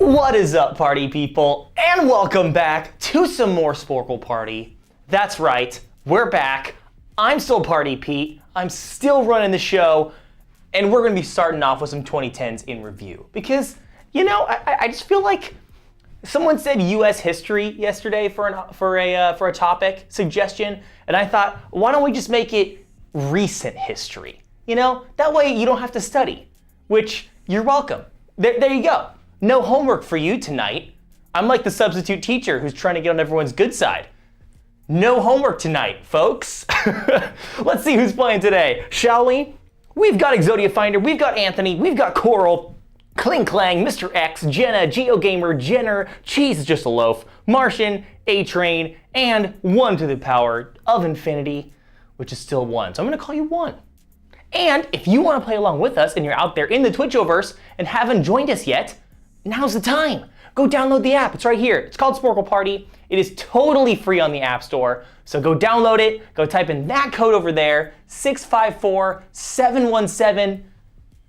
What is up, party people? And welcome back to some more Sporcle Party. That's right, we're back. I'm still Party Pete. I'm still running the show. And we're going to be starting off with some 2010s in review. Because, you know, I just feel like someone said U.S. history yesterday for a topic suggestion. And I thought, why don't we just make it recent history? You know, that way you don't have to study. Which, you're welcome. There you go. No homework for you tonight. I'm like the substitute teacher who's trying to get on everyone's good side. No homework tonight, folks. Let's see who's playing today, shall we? We've got Exodia Finder, we've got Anthony, we've got Coral, Kling Clang, Mr. X, Jenna, GeoGamer, Jenner, Cheese is just a loaf, Martian, A-Train, and 1 to the power of infinity, which is still 1. So I'm gonna call you 1. And if you wanna play along with us and you're out there in the Twitchoverse and haven't joined us yet, now's the time. Go download the app, it's right here. It's called Sporcle Party. It is totally free on the App Store. So go download it, go type in that code over there, 654-717.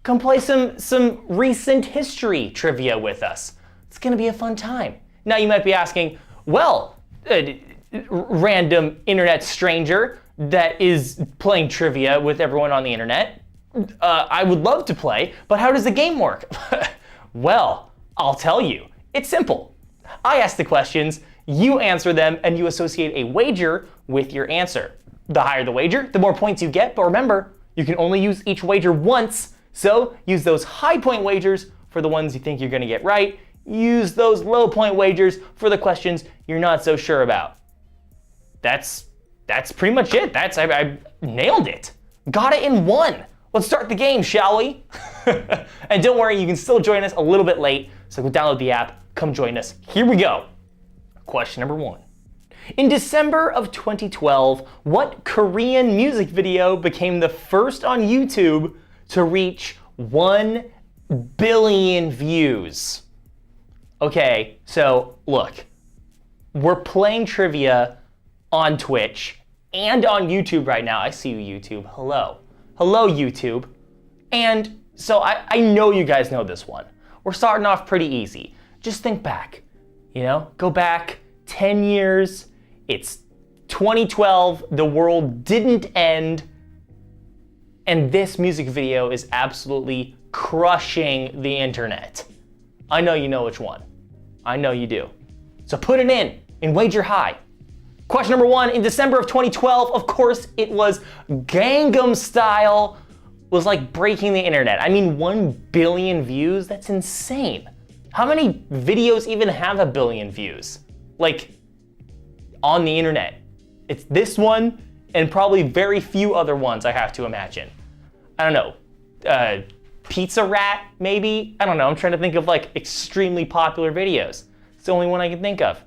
Come play some recent history trivia with us. It's gonna be a fun time. Now you might be asking, well, random internet stranger that is playing trivia with everyone on the internet, I would love to play, but how does the game work? Well, I'll tell you. It's simple. I ask the questions, you answer them, and you associate a wager with your answer. The higher the wager, the more points you get, but remember, you can only use each wager once, so use those high point wagers for the ones you think you're gonna get right, use those low point wagers for the questions you're not so sure about. That's pretty much it. I nailed it. Got it in 1. Let's start the game, shall we? And don't worry, you can still join us a little bit late, so go download the app, come join us. Here we go. Question number 1. In December of 2012, what Korean music video became the first on YouTube to reach 1 billion views? Okay, so look, we're playing trivia on Twitch and on YouTube right now. I see you, YouTube. Hello. Hello, YouTube. And so I know you guys know this one. We're starting off pretty easy. Just think back, you know, go back 10 years. It's 2012, the world didn't end, and this music video is absolutely crushing the internet. I know you know which one. I know you do. So put it in and wager high. Question number 1, in December of 2012, of course, it was Gangnam Style was like breaking the internet. I mean, 1 billion views, that's insane. How many videos even have 1 billion views? Like, on the internet. It's this one and probably very few other ones, I have to imagine. I don't know, Pizza Rat, maybe? I don't know, I'm trying to think of like extremely popular videos. It's the only one I can think of.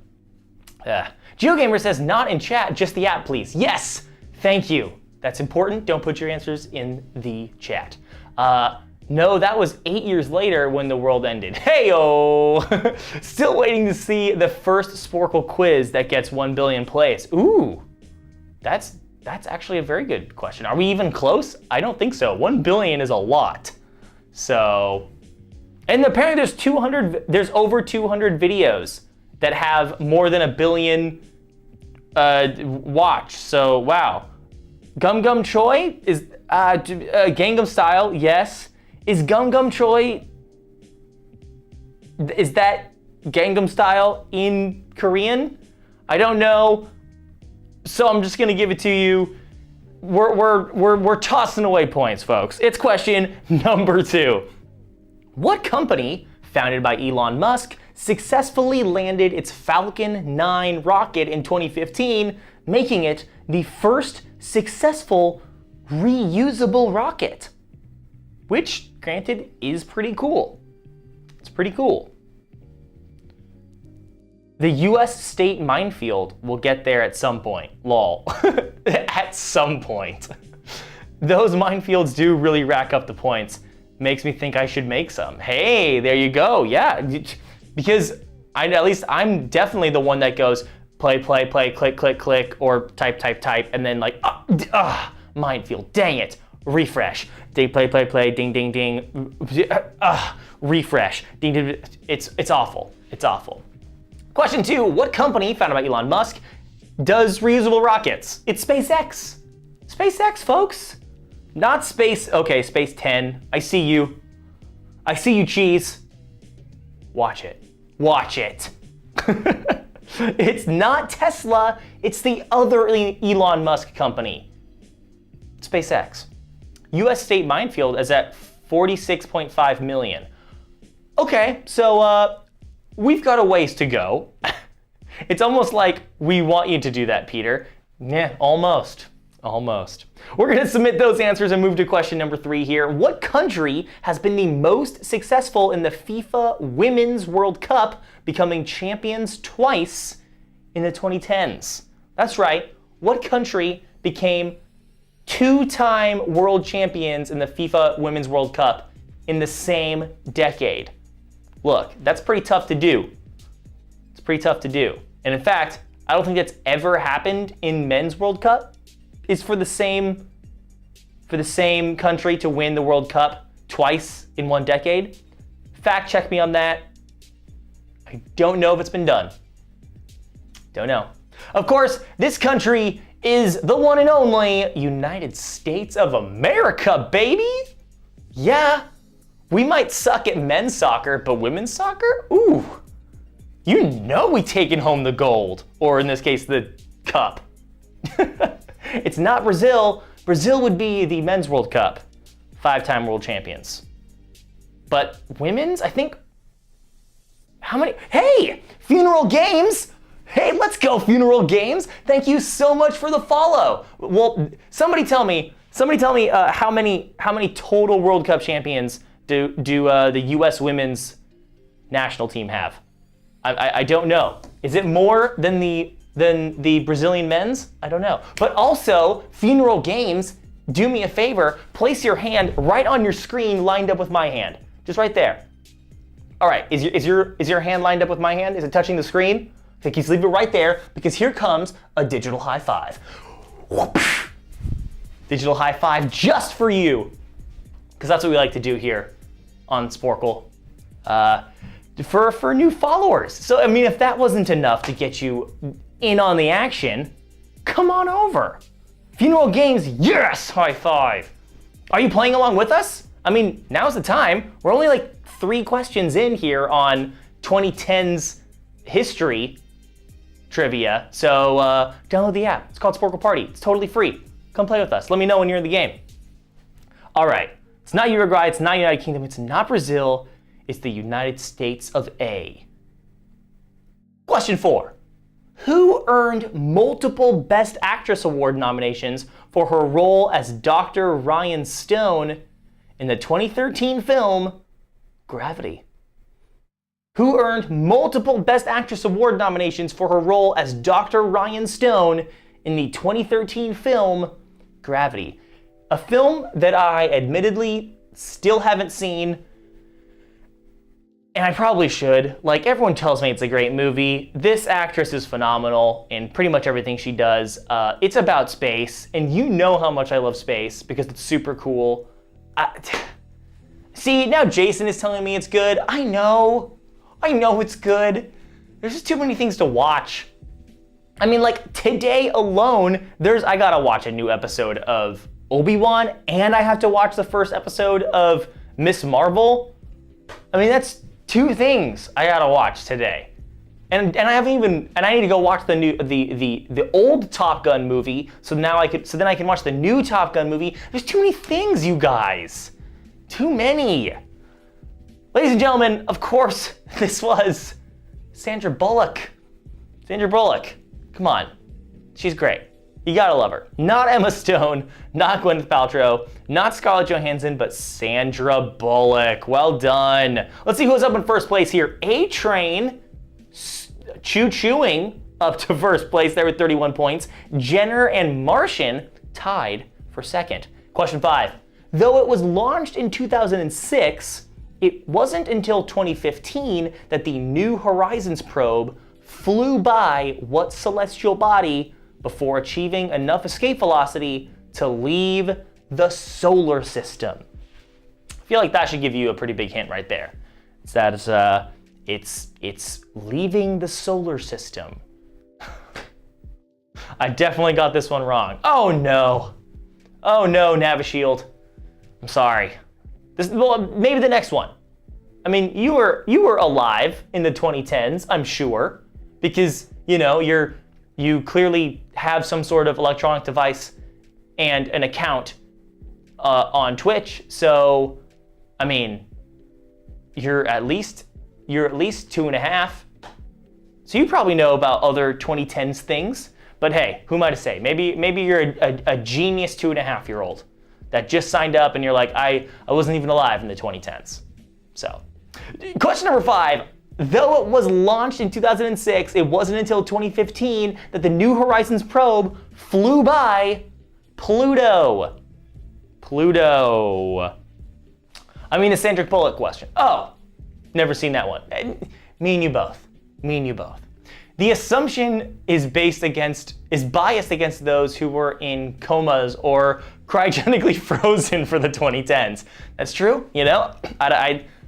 GeoGamer says, not in chat, just the app, please. Yes, thank you. That's important. Don't put your answers in the chat. No, that was 8 years later when the world ended. Hey-o! Still waiting to see the first Sporcle quiz that gets 1 billion plays. Ooh, that's actually a very good question. Are we even close? I don't think so. 1 billion is a lot. So, and apparently there's over 200 videos that have more than 1 billion watch. So wow. Gum Gum Choi is Gangnam Style. Yes. Is Gum Gum Choi? Is that Gangnam Style in Korean? I don't know. So I'm just gonna give it to you. We're tossing away points, folks. It's question number 2. What company, founded by Elon Musk, successfully landed its Falcon 9 rocket in 2015, making it the first successful reusable rocket? Which, granted, is pretty cool. It's pretty cool. The US state minefield will get there at some point. Lol. At some point. Those minefields do really rack up the points. Makes me think I should make some. Hey, there you go. Yeah, because at least I'm definitely the one that goes play, click, click, click, or type, and then like, minefield, dang it. refresh. Play, ding, ding, ding. Refresh. Ding, ding. It's awful. It's awful. Question 2, what company, founded by Elon Musk, does reusable rockets? It's SpaceX. SpaceX, folks. Not Space 10. I see you. I see you, cheese. Watch it. Watch it. It's not Tesla. It's the other Elon Musk company. SpaceX. U.S. state minefield is at 46.5 million. Okay, so we've got a ways to go. It's almost like we want you to do that, Peter. Yeah, almost. Almost. We're going to submit those answers and move to question number 3 here. What country has been the most successful in the FIFA Women's World Cup, becoming champions twice in the 2010s? That's right. What country became 2-time world champions in the FIFA Women's World Cup in the same decade? Look, that's pretty tough to do. It's pretty tough to do. And in fact, I don't think that's ever happened in Men's World Cup. Is for the same country to win the World Cup twice in one decade. Fact check me on that. I don't know if it's been done. Don't know. Of course, this country is the one and only United States of America, baby. Yeah, we might suck at men's soccer, but women's soccer? Ooh, you know we taking home the gold, or in this case, the cup. It's not Brazil. Brazil would be the Men's World Cup, 5-time world champions. But women's, I think, how many? Hey, Funeral Games. Hey, let's go, Funeral Games. Thank you so much for the follow. Well, somebody tell me how many total World Cup champions do the U.S. women's national team have? I don't know. Is it more than the Brazilian men's? I don't know. But also, Funeral Games, do me a favor, place your hand right on your screen lined up with my hand. Just right there. All right, is your hand lined up with my hand? Is it touching the screen? Okay, just leave it right there, because here comes a digital high five. Digital high five just for you. Because that's what we like to do here on Sporcle. For new followers. So, I mean, if that wasn't enough to get you in on the action, come on over. Funeral Games, yes, high five. Are you playing along with us? I mean, now's the time. We're only like 3 questions in here on 2010's history trivia. So download the app. It's called Sporcle Party. It's totally free. Come play with us. Let me know when you're in the game. All right. It's not Uruguay. It's not United Kingdom. It's not Brazil. It's the United States of A. Question 4. Who earned multiple Best Actress Award nominations for her role as Dr. Ryan Stone in the 2013 film Gravity? Who earned multiple Best Actress Award nominations for her role as Dr. Ryan Stone in the 2013 film Gravity? A film that I admittedly still haven't seen, and I probably should. Like, everyone tells me it's a great movie. This actress is phenomenal in pretty much everything she does. It's about space, and you know how much I love space because it's super cool. See, now Jason is telling me it's good. I know it's good. There's just too many things to watch. I mean, like, today alone, I gotta watch a new episode of Obi-Wan, and I have to watch the first episode of Miss Marvel. I mean, that's 2 things I gotta watch today. And I need to go watch the old Top Gun movie, so then I can watch the new Top Gun movie. There's too many things, you guys. Too many. Ladies and gentlemen, of course, this was Sandra Bullock. Sandra Bullock. Come on. She's great. You gotta love her. Not Emma Stone, not Gwyneth Paltrow, not Scarlett Johansson, but Sandra Bullock. Well done. Let's see who's up in first place here. A-Train, chewing up to first place there with 31 points. Jenner and Martian tied for second. Question 5. Though it was launched in 2006, it wasn't until 2015 that the New Horizons probe flew by what celestial body before achieving enough escape velocity to leave the solar system. I feel like that should give you a pretty big hint right there. It's that it's leaving the solar system. I definitely got this one wrong. Oh no, Navashield. I'm sorry. Well, maybe the next one. I mean, you were alive in the 2010s, I'm sure, because you clearly have some sort of electronic device and an account on Twitch. So, I mean, you're at least 2.5. So you probably know about other 2010s things. But hey, who am I to say? Maybe you're a genius 2.5-year-old that just signed up and you're like, I wasn't even alive in the 2010s. So, question number 5. Though it was launched in 2006, it wasn't until 2015 that the New Horizons probe flew by Pluto. I mean, a Sandra Bullock question. Oh, never seen that one. Me and you both. The assumption is biased against those who were in comas or cryogenically frozen for the 2010s. That's true,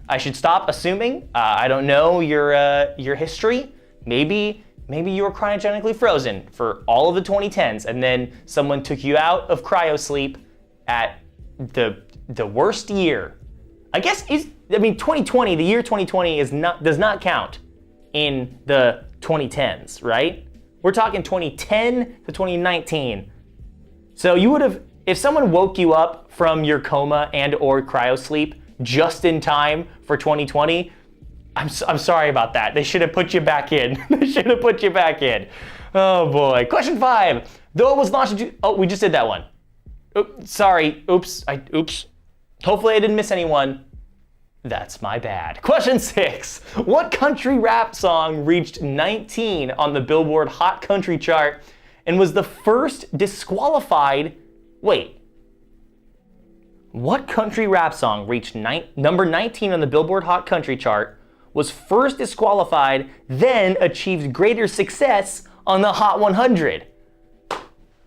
I should stop assuming. I don't know your history. Maybe you were cryogenically frozen for all of the 2010s, and then someone took you out of cryosleep at the worst year. I guess 2020. The year 2020 does not count in the 2010s, right? We're talking 2010 to 2019. So you would have, if someone woke you up from your coma and or cryosleep just in time for 2020, I'm sorry about that. They should have put you back in. Oh boy. Question 5. Though it was launched we just did that one. Sorry. Oops. Hopefully I didn't miss anyone. That's my bad. Question 6. What country rap song reached 19 on the Billboard Hot Country chart and was the first disqualified? Wait. What country rap song reached number 19 on the Billboard Hot Country chart, was first disqualified, then achieved greater success on the Hot 100?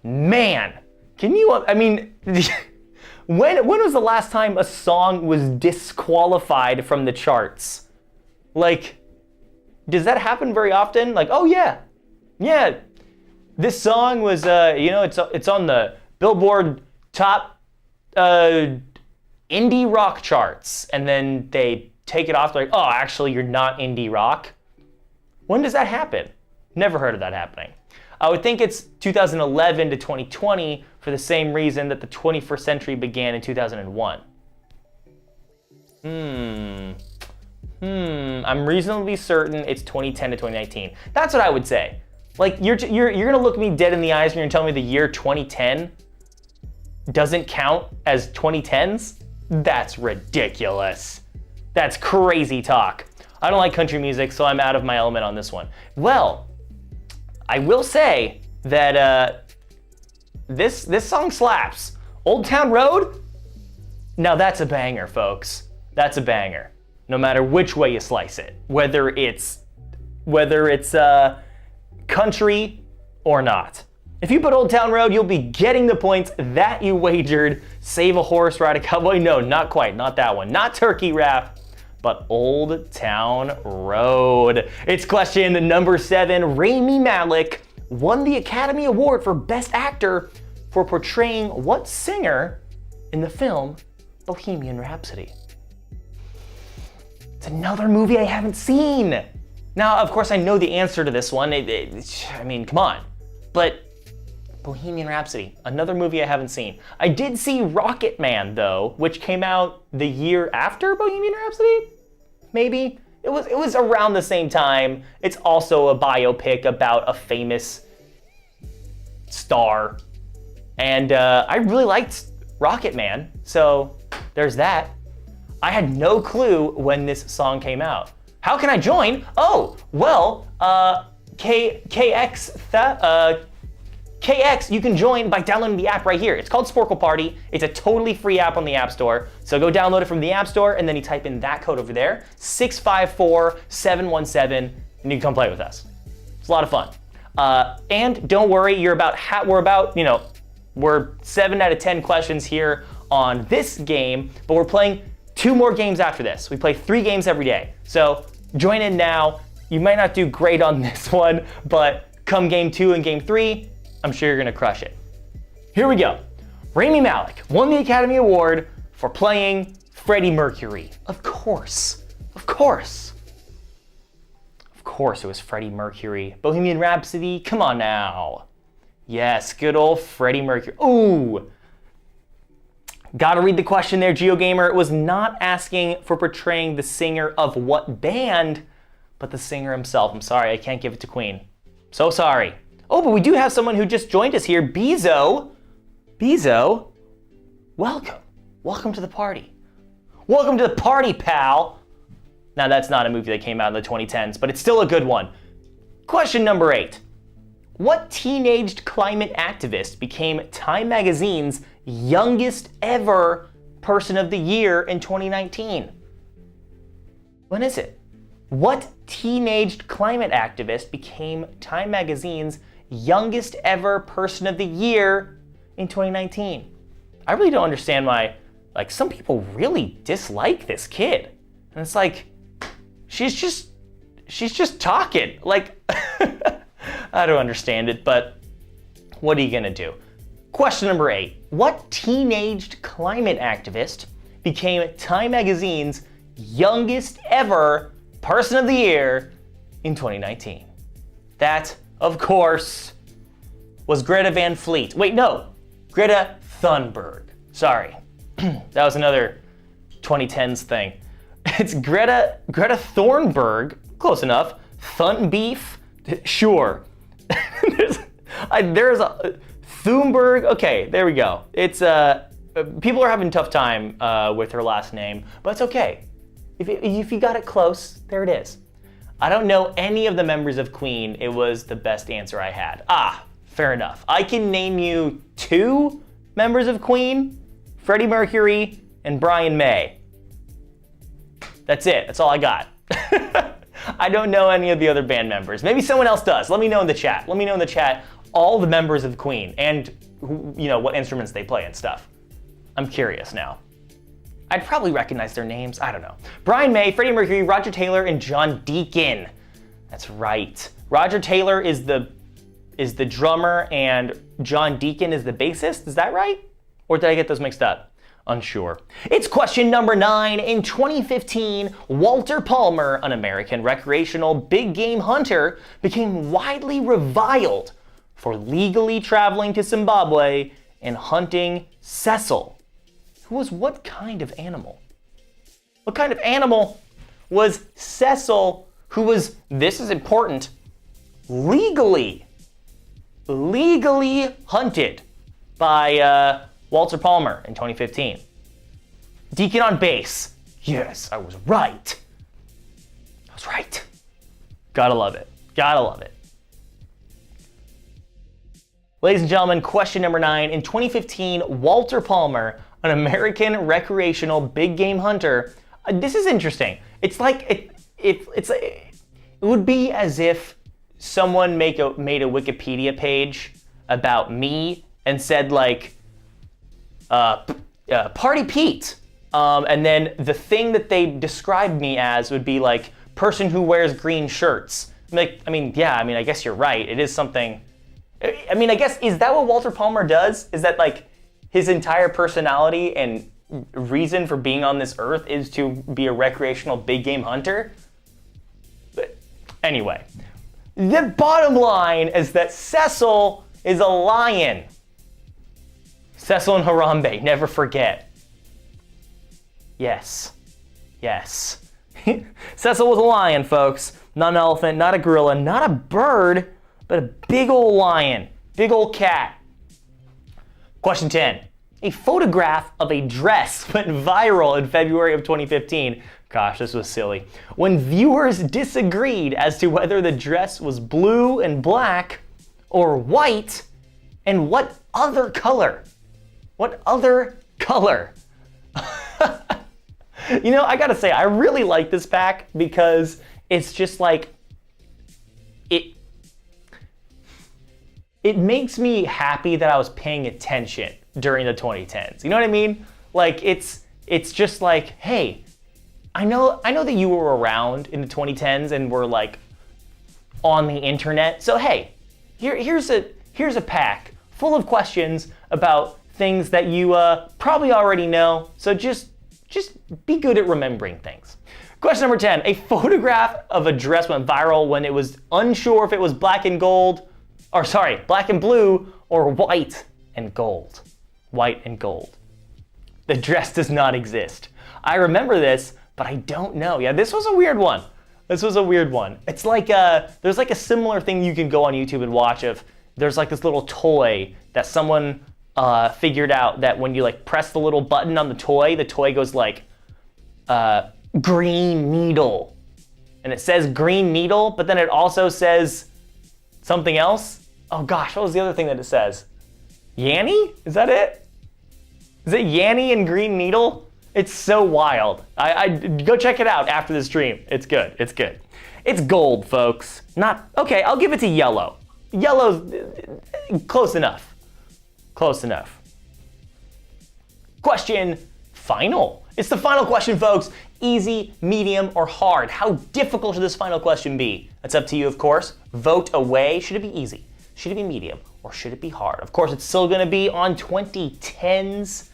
Man, when was the last time a song was disqualified from the charts? Like, does that happen very often? Like, oh yeah, this song was, it's on the Billboard top indie rock charts, and then they take it off. They're like, oh, actually, you're not indie rock. When does that happen? Never heard of that happening. I would think it's 2011 to 2020 for the same reason that the 21st century began in 2001. I'm reasonably certain it's 2010 to 2019. That's what I would say. Like, you're gonna look me dead in the eyes and you're gonna tell me the year 2010 doesn't count as 2010s? That's ridiculous. That's crazy talk. I don't like country music, so I'm out of my element on this one. Well, I will say that this song slaps. Old Town Road? Now that's a banger, folks. That's a banger. No matter which way you slice it. Whether it's country or not. If you put Old Town Road, you'll be getting the points that you wagered. Save a Horse, Ride a Cowboy. No, not quite. Not that one. Not Turkey Rap, but Old Town Road. It's question number 7. Rami Malek won the Academy Award for Best Actor for portraying what singer in the film Bohemian Rhapsody? It's another movie I haven't seen. Now, of course, I know the answer to this one. Come on. But Bohemian Rhapsody, another movie I haven't seen. I did see Rocket Man, though, which came out the year after Bohemian Rhapsody? Maybe? It was around the same time. It's also a biopic about a famous star. And I really liked Rocket Man, so there's that. I had no clue when this song came out. How can I join? Oh, well, KX, you can join by downloading the app right here. It's called Sporcle Party. It's a totally free app on the App Store. So go download it from the App Store, and then you type in that code over there, 654717, and you can come play with us. It's a lot of fun. And don't worry, we're about We're 7 out of 10 questions here on this game, but we're playing 2 more games after this. We play 3 games every day. So join in now. You might not do great on this one, but come game 2 and game 3, I'm sure you're gonna crush it. Here we go. Rami Malek won the Academy Award for playing Freddie Mercury. Of course, of course. Of course it was Freddie Mercury. Bohemian Rhapsody, come on now. Yes, good old Freddie Mercury. Ooh. Gotta read the question there, GeoGamer. It was not asking for portraying the singer of what band, but the singer himself. I'm sorry, I can't give it to Queen. So sorry. Oh, but we do have someone who just joined us here, Bezo. Bezo, welcome. Welcome to the party. Welcome to the party, pal. Now, that's not a movie that came out in the 2010s, but it's still a good one. Question number 8. What teenaged climate activist became Time Magazine's youngest ever person of the year in 2019? When is it? What teenaged climate activist became Time Magazine's youngest ever person of the year in 2019? I really don't understand why, like, some people really dislike this kid. And it's like, she's just talking. Like, I don't understand it, but what are you gonna do? Question number 8. What teenaged climate activist became Time Magazine's youngest ever person of the year in 2019? That, of course, was Greta Van Fleet. Wait, no, Greta Thunberg. Sorry, that was another 2010s thing. It's Greta Thunberg, close enough. Thunbeef, sure. there's a Thunberg. Okay, there we go. It's people are having a tough time with her last name, but it's okay. If you got it close, there it is. I don't know any of the members of Queen. It was the best answer I had. Ah, fair enough. I can name you 2 members of Queen, Freddie Mercury and Brian May. That's it. That's all I got. I don't know any of the other band members. Maybe someone else does. Let me know in the chat. Let me know in the chat all the members of Queen and what instruments they play and stuff. I'm curious now. I'd probably recognize their names. I don't know. Brian May, Freddie Mercury, Roger Taylor, and John Deacon. That's right. Roger Taylor is the drummer and John Deacon is the bassist. Is that right? Or did I get those mixed up? Unsure. It's question number 9. In 2015, Walter Palmer, an American recreational big game hunter, became widely reviled for legally traveling to Zimbabwe and hunting Cecil, who was what kind of animal? What kind of animal was Cecil, who was, this is important, legally hunted by Walter Palmer in 2015? Deacon on bass. Yes, I was right. I was right. Gotta love it. Gotta love it. Ladies and gentlemen, question number 9. In 2015, Walter Palmer, an American recreational big game hunter. This is interesting. It's like it would be as if someone made a Wikipedia page about me and said like Party Pete, and then the thing that they described me as would be like person who wears green shirts. I guess you're right. It is something. I mean, I guess, is that what Walter Palmer does? Is that like his entire personality and reason for being on this earth is to be a recreational big game hunter? But anyway, the bottom line is that Cecil is a lion. Cecil and Harambe, never forget. Yes. Cecil was a lion, folks. Not an elephant, not a gorilla, not a bird, but a big old lion, big old cat. Question 10. A photograph of a dress went viral in February of 2015. Gosh, this was silly. When viewers disagreed as to whether the dress was blue and black or white and what other color. What other color? I gotta say, I really like this pack because it's just like, it makes me happy that I was paying attention during the 2010s. You know what I mean? Like it's just like, hey, I know that you were around in the 2010s and were like on the internet. So hey, here's a pack full of questions about things that you probably already know. So just be good at remembering things. Question number 10. A photograph of a dress went viral when it was unsure if it was black and blue or white and gold. White and gold. The dress does not exist. I remember this, but I don't know. Yeah, this was a weird one. It's like there's like a similar thing you can go on YouTube and watch of, there's like this little toy that someone figured out that when you like press the little button on the toy goes like green needle. And it says green needle, but then it also says something else. Oh gosh, what was the other thing that it says? Yanny? Is that it? Is it Yanny and green needle? It's so wild. I go check it out after the stream. It's good. It's gold, folks. Okay, I'll give it to yellow. Yellow's close enough. Question final. It's the final question, folks. Easy, medium, or hard? How difficult should this final question be? That's up to you, of course. Vote away. Should it be easy? Should it be medium? Or should it be hard? Of course, it's still gonna be on 2010s.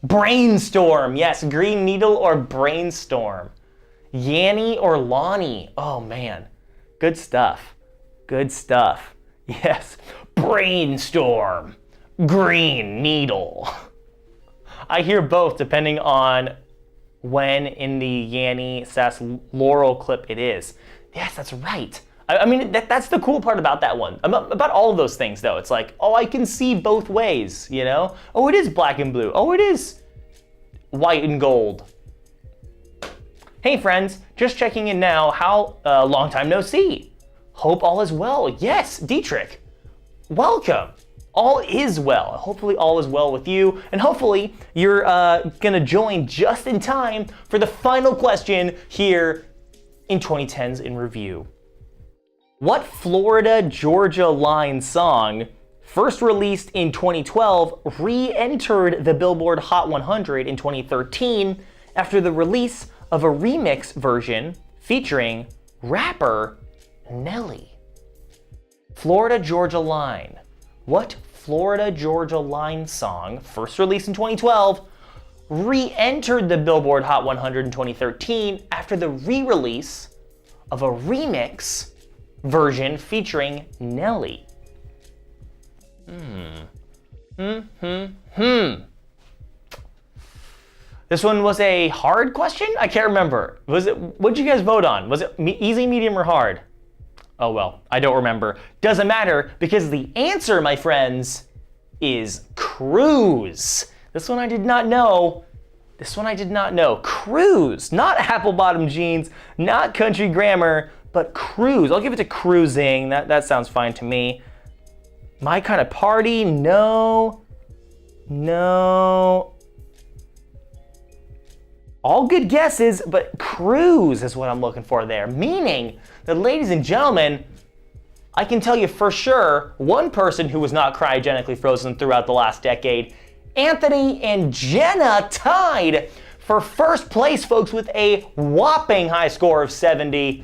Brainstorm. Yes, green needle or brainstorm. Yanny or Lonnie. Oh man, good stuff. Yes, brainstorm. Green needle. I hear both depending on when in the Yanny Sass Laurel clip it is. Yes, that's right. I mean, that's the cool part about that one. About all of those things, though. It's like, oh, I can see both ways, you know? Oh, it is black and blue. Oh, it is white and gold. Hey, friends, just checking in now. How long time no see? Hope all is well. Yes, Dietrich, welcome. All is well. Hopefully all is well with you, and hopefully you're gonna join just in time for the final question here in 2010s in review. What Florida Georgia Line song, first released in 2012, re-entered the Billboard Hot 100 in 2013 after the release of a remix version featuring rapper Nelly? Florida Georgia Line. What Florida Georgia Line song, first released in 2012, re-entered the Billboard Hot 100 in 2013 after the re-release of a remix version featuring Nelly? This one was a hard question? I can't remember. What'd you guys vote on? Was it easy, medium, or hard? Oh well, I don't remember. Doesn't matter, because the answer, my friends, is Cruise. This one I did not know. Cruise, not apple bottom jeans, not country grammar, but Cruise. I'll give it to Cruising. That sounds fine to me. My Kind of Party, no. All good guesses, but Cruise is what I'm looking for there. Meaning that, ladies and gentlemen, I can tell you for sure, one person who was not cryogenically frozen throughout the last decade, Anthony and Jenna, tied for first place, folks, with a whopping high score of 70.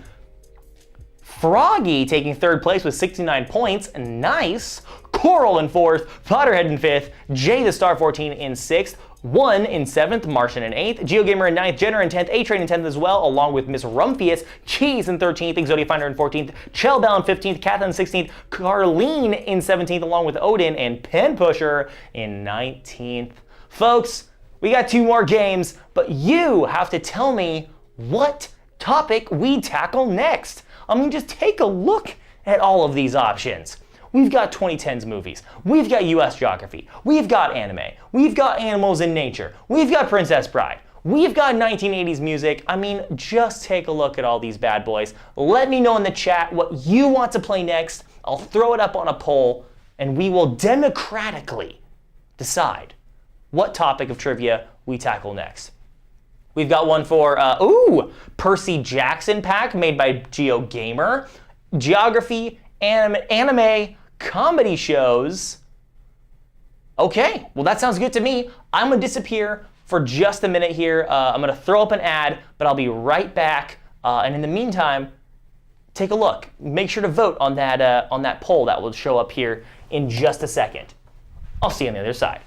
Froggy taking third place with 69 points, nice. Coral in fourth, Potterhead in fifth, Jay the Star 14 in sixth, One in seventh, Martian in eighth, GeoGamer in ninth, Jenner in 10th, A-Train in 10th as well, along with Miss Rumphius, Cheese in 13th, Exodia Finder in 14th, Chellbell in 15th, Kath in 16th, Carlene in 17th, along with Odin, and Pen Pusher in 19th. Folks, we got 2 more games, but you have to tell me what topic we tackle next. I mean, just take a look at all of these options. We've got 2010s movies, we've got US geography, we've got anime, we've got animals in nature, we've got Princess Bride, we've got 1980s music. I mean, just take a look at all these bad boys. Let me know in the chat what you want to play next. I'll throw it up on a poll, and we will democratically decide what topic of trivia we tackle next. We've got one for, Percy Jackson pack made by GeoGamer, geography, anime, comedy shows. Okay, well that sounds good to me. I'm gonna disappear for just a minute here. I'm gonna throw up an ad, but I'll be right back. And in the meantime, take a look. Make sure to vote on that poll that will show up here in just a second. I'll see you on the other side.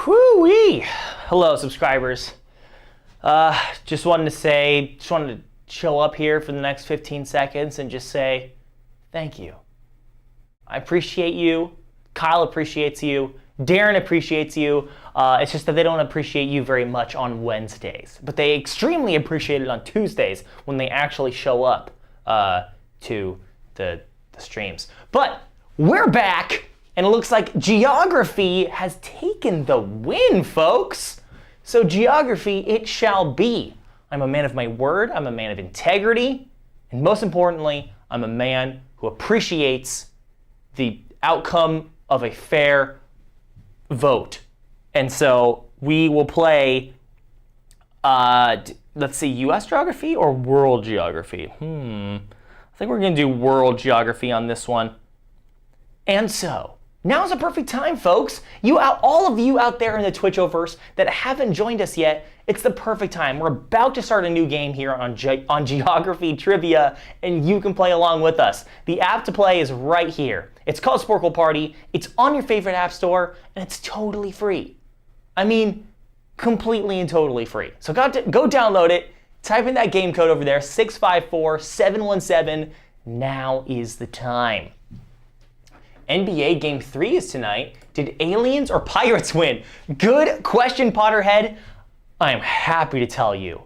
Whoo-wee! Hello, subscribers. Just wanted to show up here for the next 15 seconds and just say thank you. I appreciate you. Kyle appreciates you. Darren appreciates you. It's just that they don't appreciate you very much on Wednesdays, but they extremely appreciate it on Tuesdays when they actually show up to the streams. But we're back. And it looks like geography has taken the win, folks. So geography it shall be. I'm a man of my word, I'm a man of integrity, and most importantly, I'm a man who appreciates the outcome of a fair vote. And so we will play, let's see, US geography or world geography? I think we're gonna do world geography on this one. And so, now's a perfect time, folks. All of you out there in the Twitchoverse that haven't joined us yet, it's the perfect time. We're about to start a new game here on Geography Trivia, and you can play along with us. The app to play is right here. It's called Sporcle Party. It's on your favorite app store, and it's totally free. I mean, completely and totally free. So go download it. Type in that game code over there, 654717. Now is the time. NBA Game 3 is tonight. Did aliens or pirates win? Good question, Potterhead. I am happy to tell you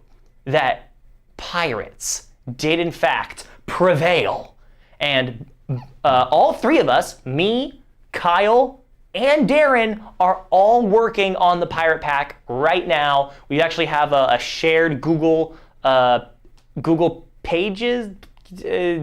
that pirates did in fact prevail. And all three of us, me, Kyle, and Darren, are all working on the pirate pack right now. We actually have a shared Google Pages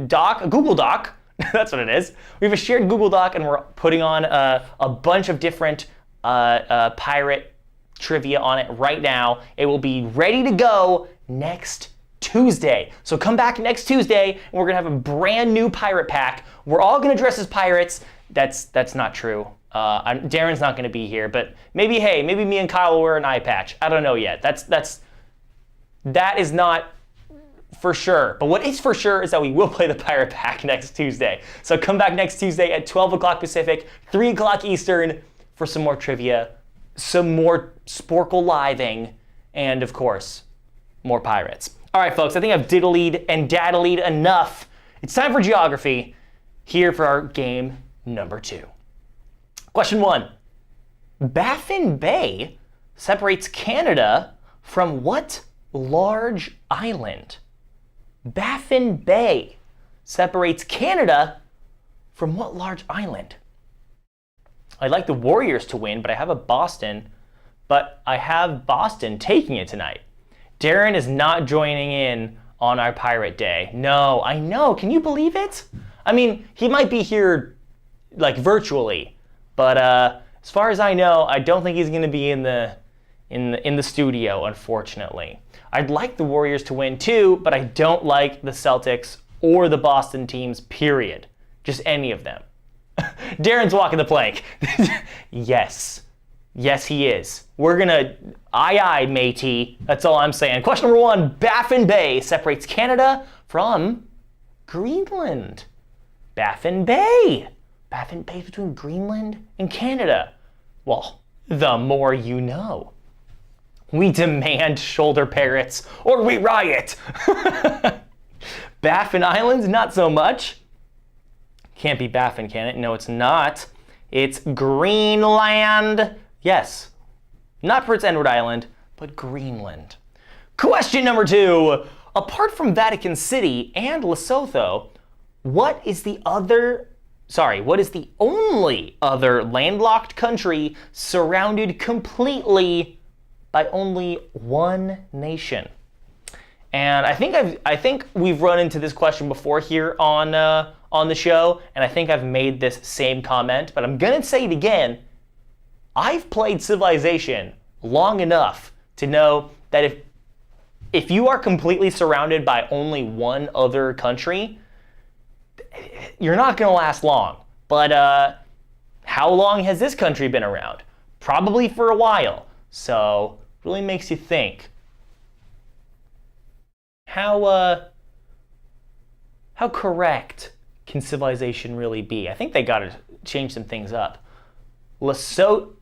doc, a Google Doc. That's what it is. We have a shared Google Doc, and we're putting on a bunch of different pirate trivia on it right now. It will be ready to go next Tuesday. So come back next Tuesday, and we're gonna have a brand new pirate pack. We're all gonna dress as pirates. That's not true. Darren's not gonna be here, but maybe me and Kyle will wear an eye patch. I don't know yet. That is not for sure. But what is for sure is that we will play the pirate pack next Tuesday. So come back next Tuesday at 12 o'clock Pacific, 3 o'clock Eastern for some more trivia, some more Sporcle living, and of course, more pirates. All right, folks, I think I've diddlied and daddlied enough. It's time for geography here for our game number 2. Question 1. Baffin Bay separates Canada from what large island? Baffin Bay separates Canada from what large island? I'd like the Warriors to win, but I have Boston taking it tonight. Darren is not joining in on our Pirate Day. No, I know. Can you believe it? I mean, he might be here like virtually, but as far as I know, I don't think he's going to be in the studio, unfortunately. I'd like the Warriors to win too, but I don't like the Celtics or the Boston teams, period. Just any of them. Darren's walking the plank. Yes. Yes, he is. We're gonna, aye, matey. That's all I'm saying. Question number 1, Baffin Bay separates Canada from Greenland. Baffin Bay. Baffin Bay between Greenland and Canada. Well, the more you know. We demand shoulder parrots or we riot. Baffin Islands, not so much. Can't be Baffin, can it? No, it's not. It's Greenland. Yes, not Prince Edward Island, but Greenland. Question number 2. Apart from Vatican City and Lesotho, what is the only other landlocked country surrounded completely by only one nation? And I think we've run into this question before here on the show, and I think I've made this same comment, but I'm gonna say it again. I've played Civilization long enough to know that if you are completely surrounded by only one other country, you're not gonna last long. But how long has this country been around? Probably for a while. So really makes you think. How correct can Civilization really be? I think they gotta change some things up. Lesotho?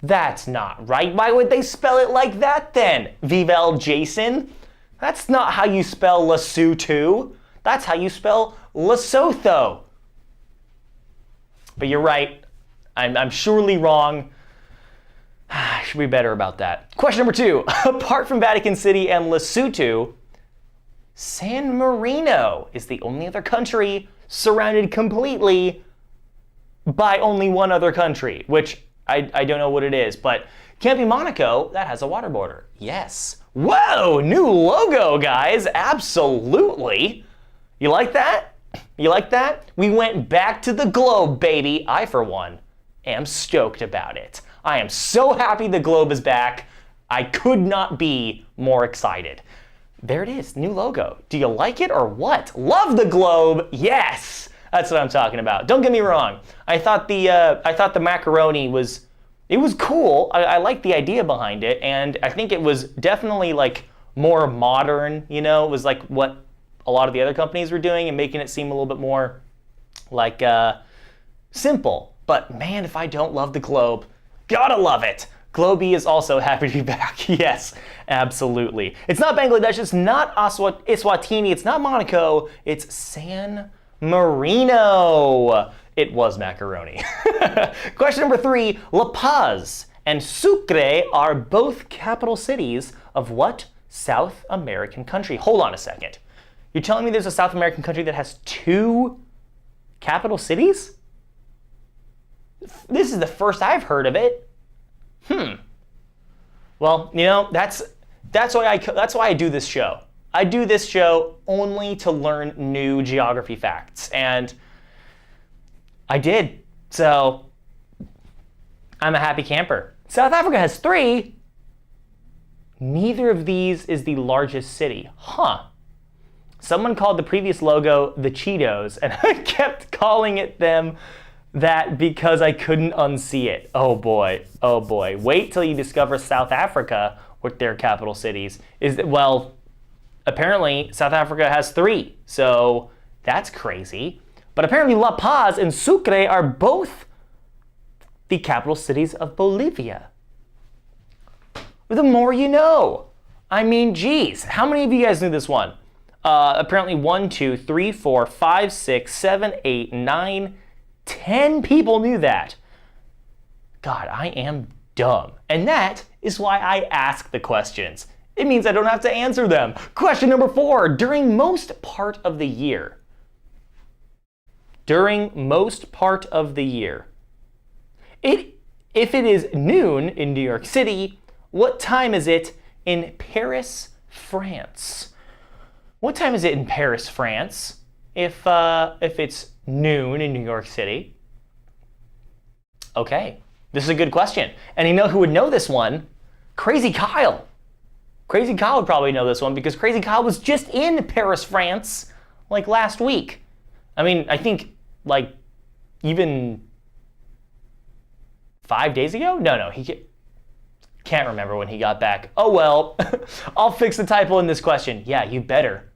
That's not right. Why would they spell it like that then? Vivel Jason? That's not how you spell Lesotho. That's how you spell Lesotho. But you're right. I'm surely wrong. I should be better about that. Question number 2. Apart from Vatican City and Lesotho, San Marino is the only other country surrounded completely by only one other country, which I don't know what it is, but can't be Monaco. That has a water border. Yes. Whoa, new logo, guys. Absolutely. You like that? You like that? We went back to the globe, baby. I, for one, am stoked about it. I am so happy the globe is back. I could not be more excited. There it is, new logo. Do you like it or what? Love the globe, yes! That's what I'm talking about. Don't get me wrong. I thought the macaroni was cool. I liked the idea behind it, and I think it was definitely like more modern, you know? It was like what a lot of the other companies were doing and making it seem a little bit more like simple. But man, if I don't love the globe, gotta love it. Globey is also happy to be back. Yes, absolutely. It's not Bangladesh, it's not Eswatini, it's not Monaco, it's San Marino. It was macaroni. Question number 3, La Paz and Sucre are both capital cities of what South American country? Hold on a second. You're telling me there's a South American country that has 2 capital cities? This is the first I've heard of it. Well, you know, that's why I do this show. I do this show only to learn new geography facts, and I did. So I'm a happy camper. South Africa has 3. Neither of these is the largest city. Huh. Someone called the previous logo the Cheetos, and I kept calling it them that because I couldn't unsee it. Oh boy, oh boy. Wait till you discover South Africa with their capital cities. Well, apparently South Africa has 3, so that's crazy. But apparently La Paz and Sucre are both the capital cities of Bolivia. The more you know. I mean, geez, how many of you guys knew this one? Apparently 1, 2, 3, 4, 5, 6, 7, 8, 9, 10 people knew that. God, I am dumb. And that is why I ask the questions. It means I don't have to answer them. Question number 4, during most part of the year. During most part of the year. If it is noon in New York City, what time is it in Paris, France? What time is it in Paris, France? If it's noon in New York City. Okay, this is a good question. And you know who would know this one? Crazy Kyle. Crazy Kyle would probably know this one because Crazy Kyle was just in Paris, France, like last week. I mean, I think like even 5 days ago? No, he can't remember when he got back. Oh well, I'll fix the typo in this question. Yeah, you better.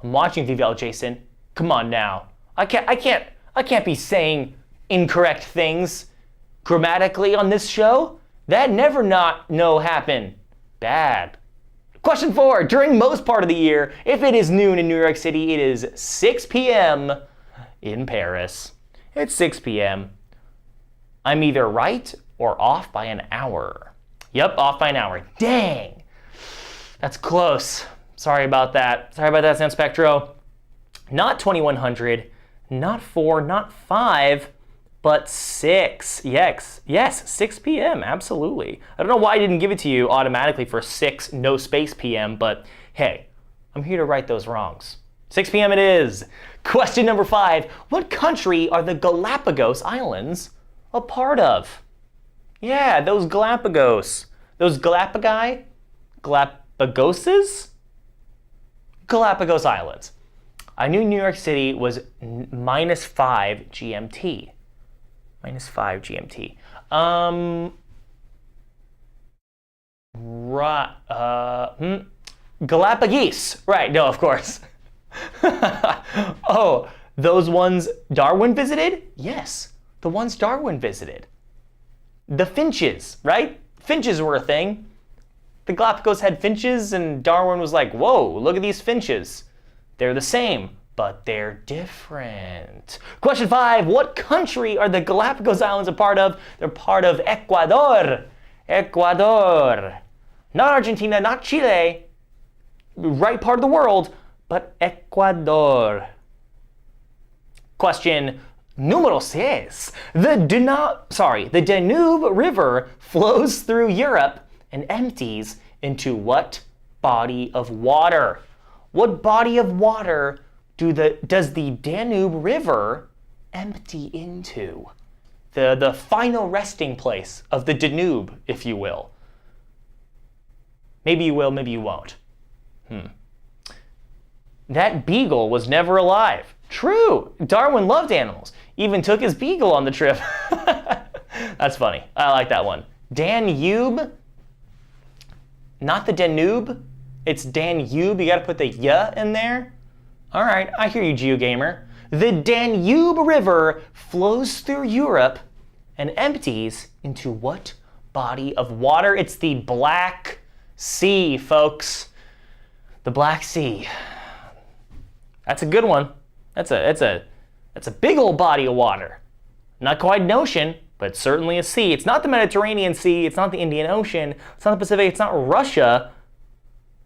I'm watching VVL Jason. Come on now. I can't be saying incorrect things grammatically on this show. That never not no happen. Bad. Question 4. During most part of the year, if it is noon in New York City, it is 6 p.m. in Paris. It's 6 p.m. I'm either right or off by an hour. Yep, off by an hour. Dang. That's close. Sorry about that. Sorry about that, San Spectro. Not 2100, not 4, not 5, but 6. Yes, 6 p.m. Absolutely. I don't know why I didn't give it to you automatically for 6 no space p.m., but hey, I'm here to right those wrongs. 6 p.m. it is. Question number 5. What country are the Galapagos Islands a part of? Yeah, those Galapagos. Those Galapagos? Galapagoses? Galapagos Islands. I knew New York City was -5 GMT. -5 GMT. Galapagos. Right, no, of course. Oh, those ones Darwin visited? Yes, the ones Darwin visited. The finches, right? Finches were a thing. The Galapagos had finches, and Darwin was like, whoa, look at these finches. They're the same, but they're different. Question 5, what country are the Galapagos Islands a part of? They're part of Ecuador. Ecuador. Not Argentina, not Chile. Right part of the world, but Ecuador. Question numero 6. The Danube River flows through Europe and empties into what body of water? What body of water does the Danube River empty into? The final resting place of the Danube, if you will. Maybe you will, maybe you won't. That beagle was never alive. True, Darwin loved animals. Even took his beagle on the trip. That's funny. I like that one. Danube, not the Danube. It's Danube. You got to put the y in there. All right, I hear you, GeoGamer. The Danube River flows through Europe and empties into what body of water? It's the Black Sea, folks. The Black Sea. That's a good one. That's a big old body of water. Not quite an ocean, but certainly a sea. It's not the Mediterranean Sea. It's not the Indian Ocean. It's not the Pacific. It's not Russia.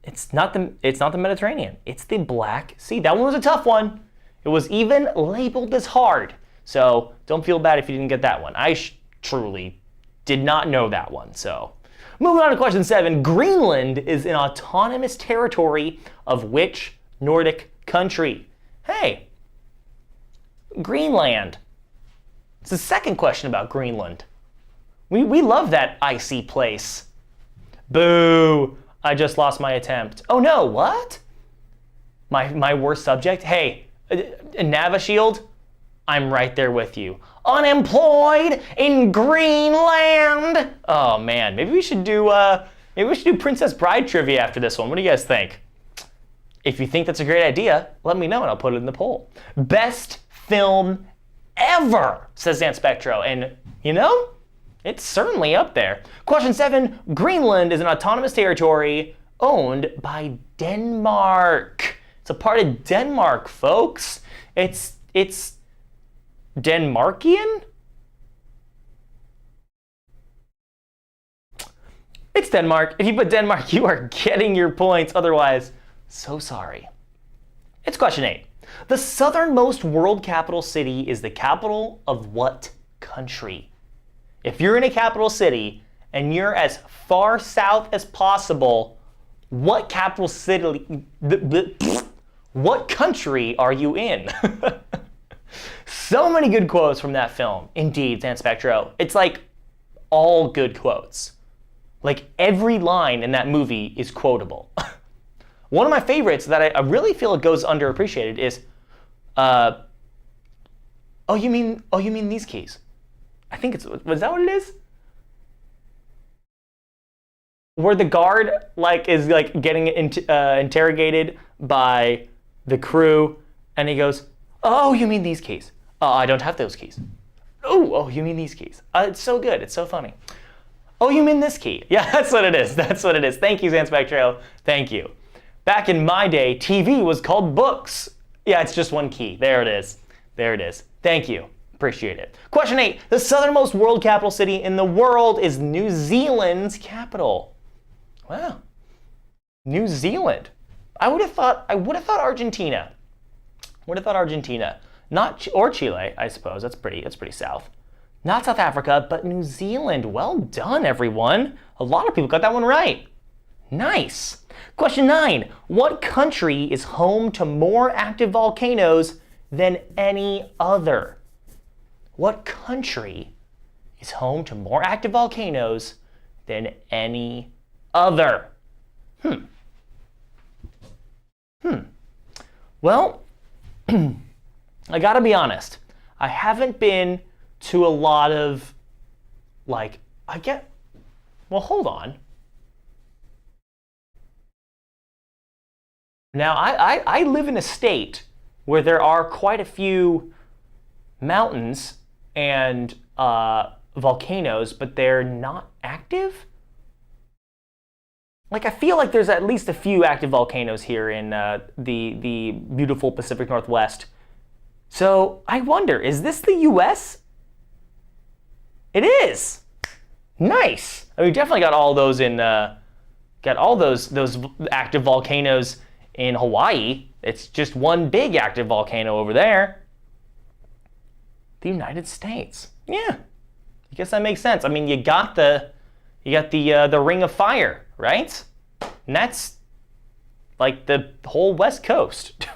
It's not the Mediterranean. It's the Black Sea. That one was a tough one. It was even labeled as hard. So don't feel bad if you didn't get that one. I truly did not know that one. So moving on to question 7. Greenland is an autonomous territory of which Nordic country? Hey, Greenland. It's the second question about Greenland. We love that icy place. Boo! I just lost my attempt. Oh no, what? My worst subject? Hey, Navashield, I'm right there with you. Unemployed in Greenland. Oh man, maybe we should do Princess Bride trivia after this one. What do you guys think? If you think that's a great idea, let me know and I'll put it in the poll. Best film ever, says San Spectro, and you know, it's certainly up there. Question 7, Greenland is an autonomous territory owned by Denmark. It's a part of Denmark, folks. It's Denmarkian? It's Denmark. If you put Denmark, you are getting your points. Otherwise, so sorry. It's question 8. The southernmost world capital city is the capital of what country? If you're in a capital city and you're as far south as possible, what capital city, what country are you in? So many good quotes from that film. Indeed, San Spectro. It's like all good quotes. Like every line in that movie is quotable. One of my favorites that I really feel it goes underappreciated is, oh you mean these keys? I think was that what it is? Where the guard is getting interrogated by the crew, and he goes, Oh, you mean these keys? I don't have those keys. Oh, you mean these keys? It's so good. It's so funny. Oh, you mean this key? Yeah, that's what it is. That's what it is. Thank you, Zanspectro. Thank you. Back in my day, TV was called books. Yeah, it's just one key. There it is. There it is. Thank you. Appreciate it. Question 8. The southernmost world capital city in the world is New Zealand's capital. Wow. New Zealand. I would have thought Argentina. Would have thought Argentina. Or Chile, I suppose. That's pretty south. Not South Africa, but New Zealand. Well done, everyone. A lot of people got that one right. Nice. Question 9. What country is home to more active volcanoes than any other? What country is home to more active volcanoes than any other? Well, I gotta be honest. I haven't been to a lot of, well, hold on. Now, I live in a state where there are quite a few mountains and volcanoes, but they're not active. Like, I feel like there's at least a few active volcanoes here in the beautiful Pacific Northwest. So I wonder, is this the U.S.? It is. Nice. I mean, we definitely got all those those active volcanoes in Hawaii. It's just one big active volcano over there. The United States. Yeah. I guess that makes sense. I mean, you got the Ring of Fire, right? And that's like the whole West Coast.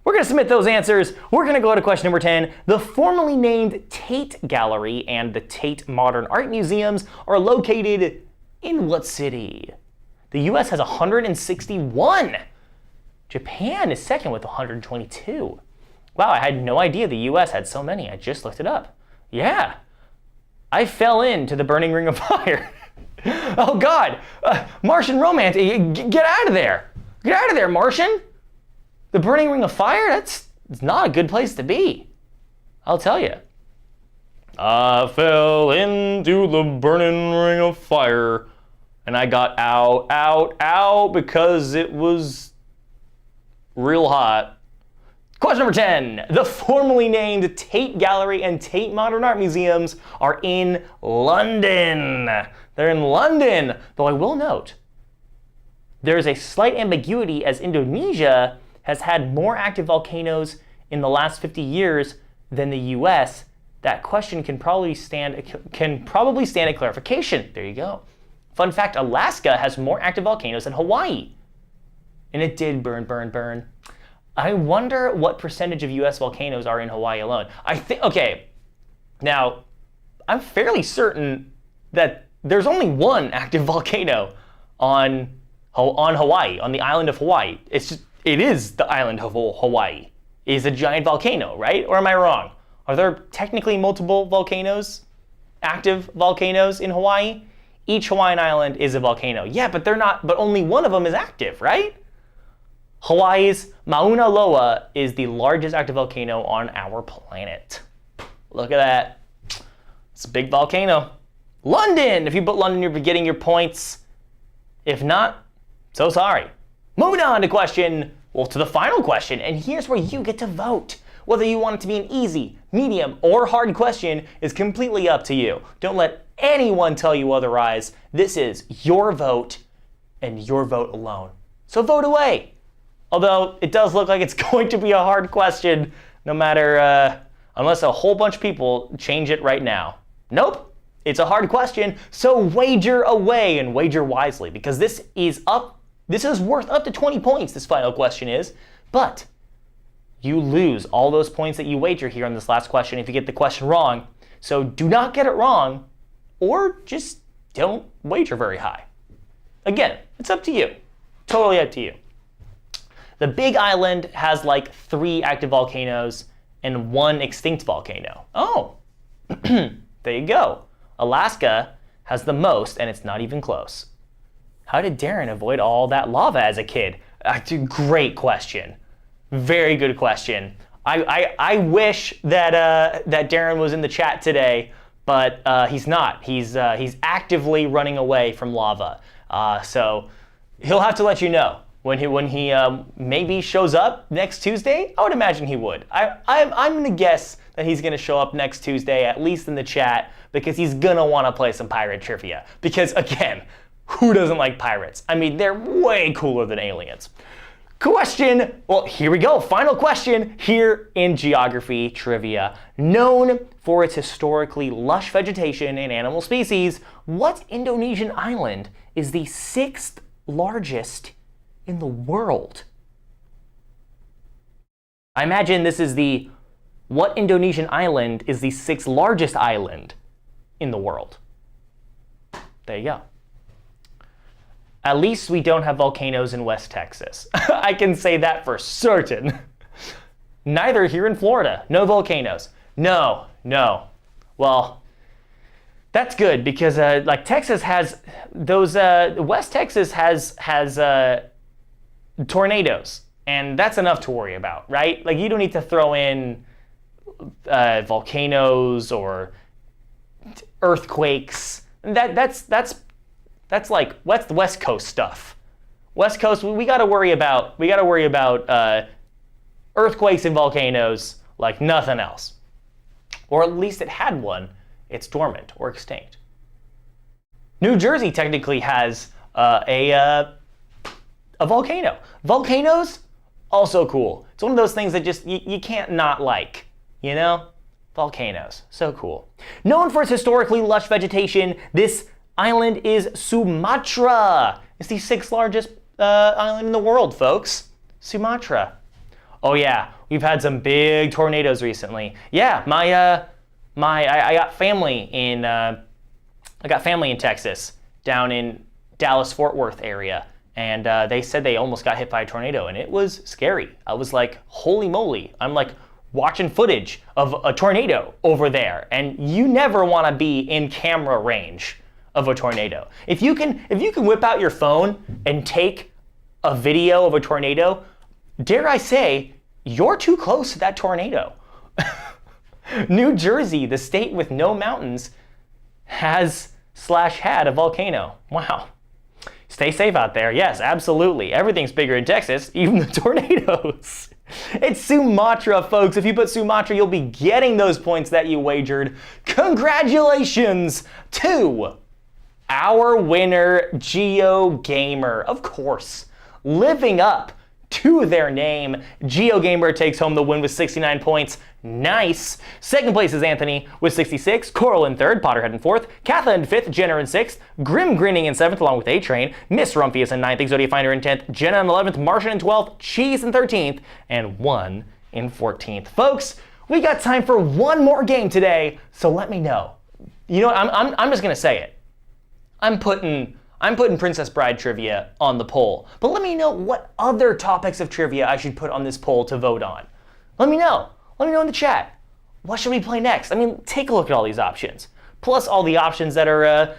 We're going to submit those answers. We're going to go to question number 10. The formerly named Tate Gallery and the Tate Modern Art Museums are located in what city? The US has 161. Japan is second with 122. Wow, I had no idea the US had so many. I just looked it up. Yeah. I fell into the burning ring of fire. Oh God, Martian romance, get out of there. Get out of there, Martian. The burning ring of fire, it's not a good place to be. I'll tell you. I fell into the burning ring of fire and I got out because it was real hot. Question number 10. The formerly named Tate Gallery and Tate Modern Art Museums are in London. They're in London, though I will note, there is a slight ambiguity as Indonesia has had more active volcanoes in the last 50 years than the US. That question can probably stand a clarification. There you go. Fun fact, Alaska has more active volcanoes than Hawaii. And it did burn. I wonder what percentage of US volcanoes are in Hawaii alone. Okay, now, I'm fairly certain that there's only one active volcano on Hawaii, on the island of Hawaii. It is the island of Hawaii. Is a giant volcano, right? Or am I wrong? Are there technically multiple volcanoes, active volcanoes in Hawaii? Each Hawaiian island is a volcano. Yeah, but only one of them is active, right? Hawaii's Mauna Loa is the largest active volcano on our planet. Look at that. It's a big volcano. London! If you put London, you're getting your points. If not, so sorry. Moving on to the final question, and here's where you get to vote. Whether you want it to be an easy, medium, or hard question is completely up to you. Don't let anyone tell you otherwise. This is your vote, and your vote alone. So vote away. Although it does look like it's going to be a hard question, no matter, unless a whole bunch of people change it right now. Nope, it's a hard question, so wager away and wager wisely, because this is worth up to 20 points, this final question is, but you lose all those points that you wager here on this last question if you get the question wrong. So do not get it wrong, or just don't wager very high. Again, it's up to you, totally up to you. The Big Island has like 3 active volcanoes and 1 extinct volcano. Oh, there you go. Alaska has the most, and it's not even close. How did Darren avoid all that lava as a kid? Great question. Very good question. I wish that that Darren was in the chat today, but he's not. He's actively running away from lava. So he'll have to let you know when he maybe shows up next Tuesday. I would imagine he would. I'm gonna guess that he's gonna show up next Tuesday, at least in the chat, because he's gonna want to play some pirate trivia. Because again, who doesn't like pirates? I mean, they're way cooler than aliens. Question, well, here we go. Final question here in geography trivia. Known for its historically lush vegetation and animal species, what Indonesian island is the 6th largest in the world? I imagine this is what Indonesian island is the 6th largest island in the world? There you go. At least we don't have volcanoes in West Texas. I can say that for certain. Neither here in Florida. No volcanoes. No. Well, that's good because like Texas has those. West Texas has tornadoes, and that's enough to worry about, right? Like you don't need to throw in volcanoes or earthquakes. That's like the West Coast stuff. West Coast, we got to worry about earthquakes and volcanoes like nothing else. Or at least it had one. It's dormant or extinct. New Jersey technically has a volcano. Volcanoes, also cool. It's one of those things that just you can't not like, you know? Volcanoes, so cool. Known for its historically lush vegetation, this island is Sumatra. It's the 6th largest island in the world, folks. Sumatra. Oh yeah, we've had some big tornadoes recently. Yeah, I got family in Texas, down in Dallas-Fort Worth area, and they said they almost got hit by a tornado, and it was scary. I was like, holy moly! I'm like watching footage of a tornado over there, and you never want to be in camera range of a tornado. If you can whip out your phone and take a video of a tornado, dare I say, you're too close to that tornado. New Jersey, the state with no mountains, had a volcano. Wow. Stay safe out there. Yes, absolutely. Everything's bigger in Texas, even the tornadoes. It's Sumatra, folks. If you put Sumatra, you'll be getting those points that you wagered. Congratulations to our winner, GeoGamer. Of course, living up to their name, GeoGamer takes home the win with 69 points. Nice. Second place is Anthony with 66, Coral in third, Potterhead in fourth, Katha in fifth, Jenner in sixth, Grim Grinning in seventh along with A-Train, Miss Rumphius in ninth, Exodia Finder in 10th, Jenna in 11th, Martian in 12th, Cheese in 13th, and 1 in 14th. Folks, we got time for one more game today, so let me know. You know what, I'm just gonna say it. I'm putting Princess Bride trivia on the poll, but let me know what other topics of trivia I should put on this poll to vote on. Let me know. Let me know in the chat. What should we play next? I mean, take a look at all these options, plus all the options that are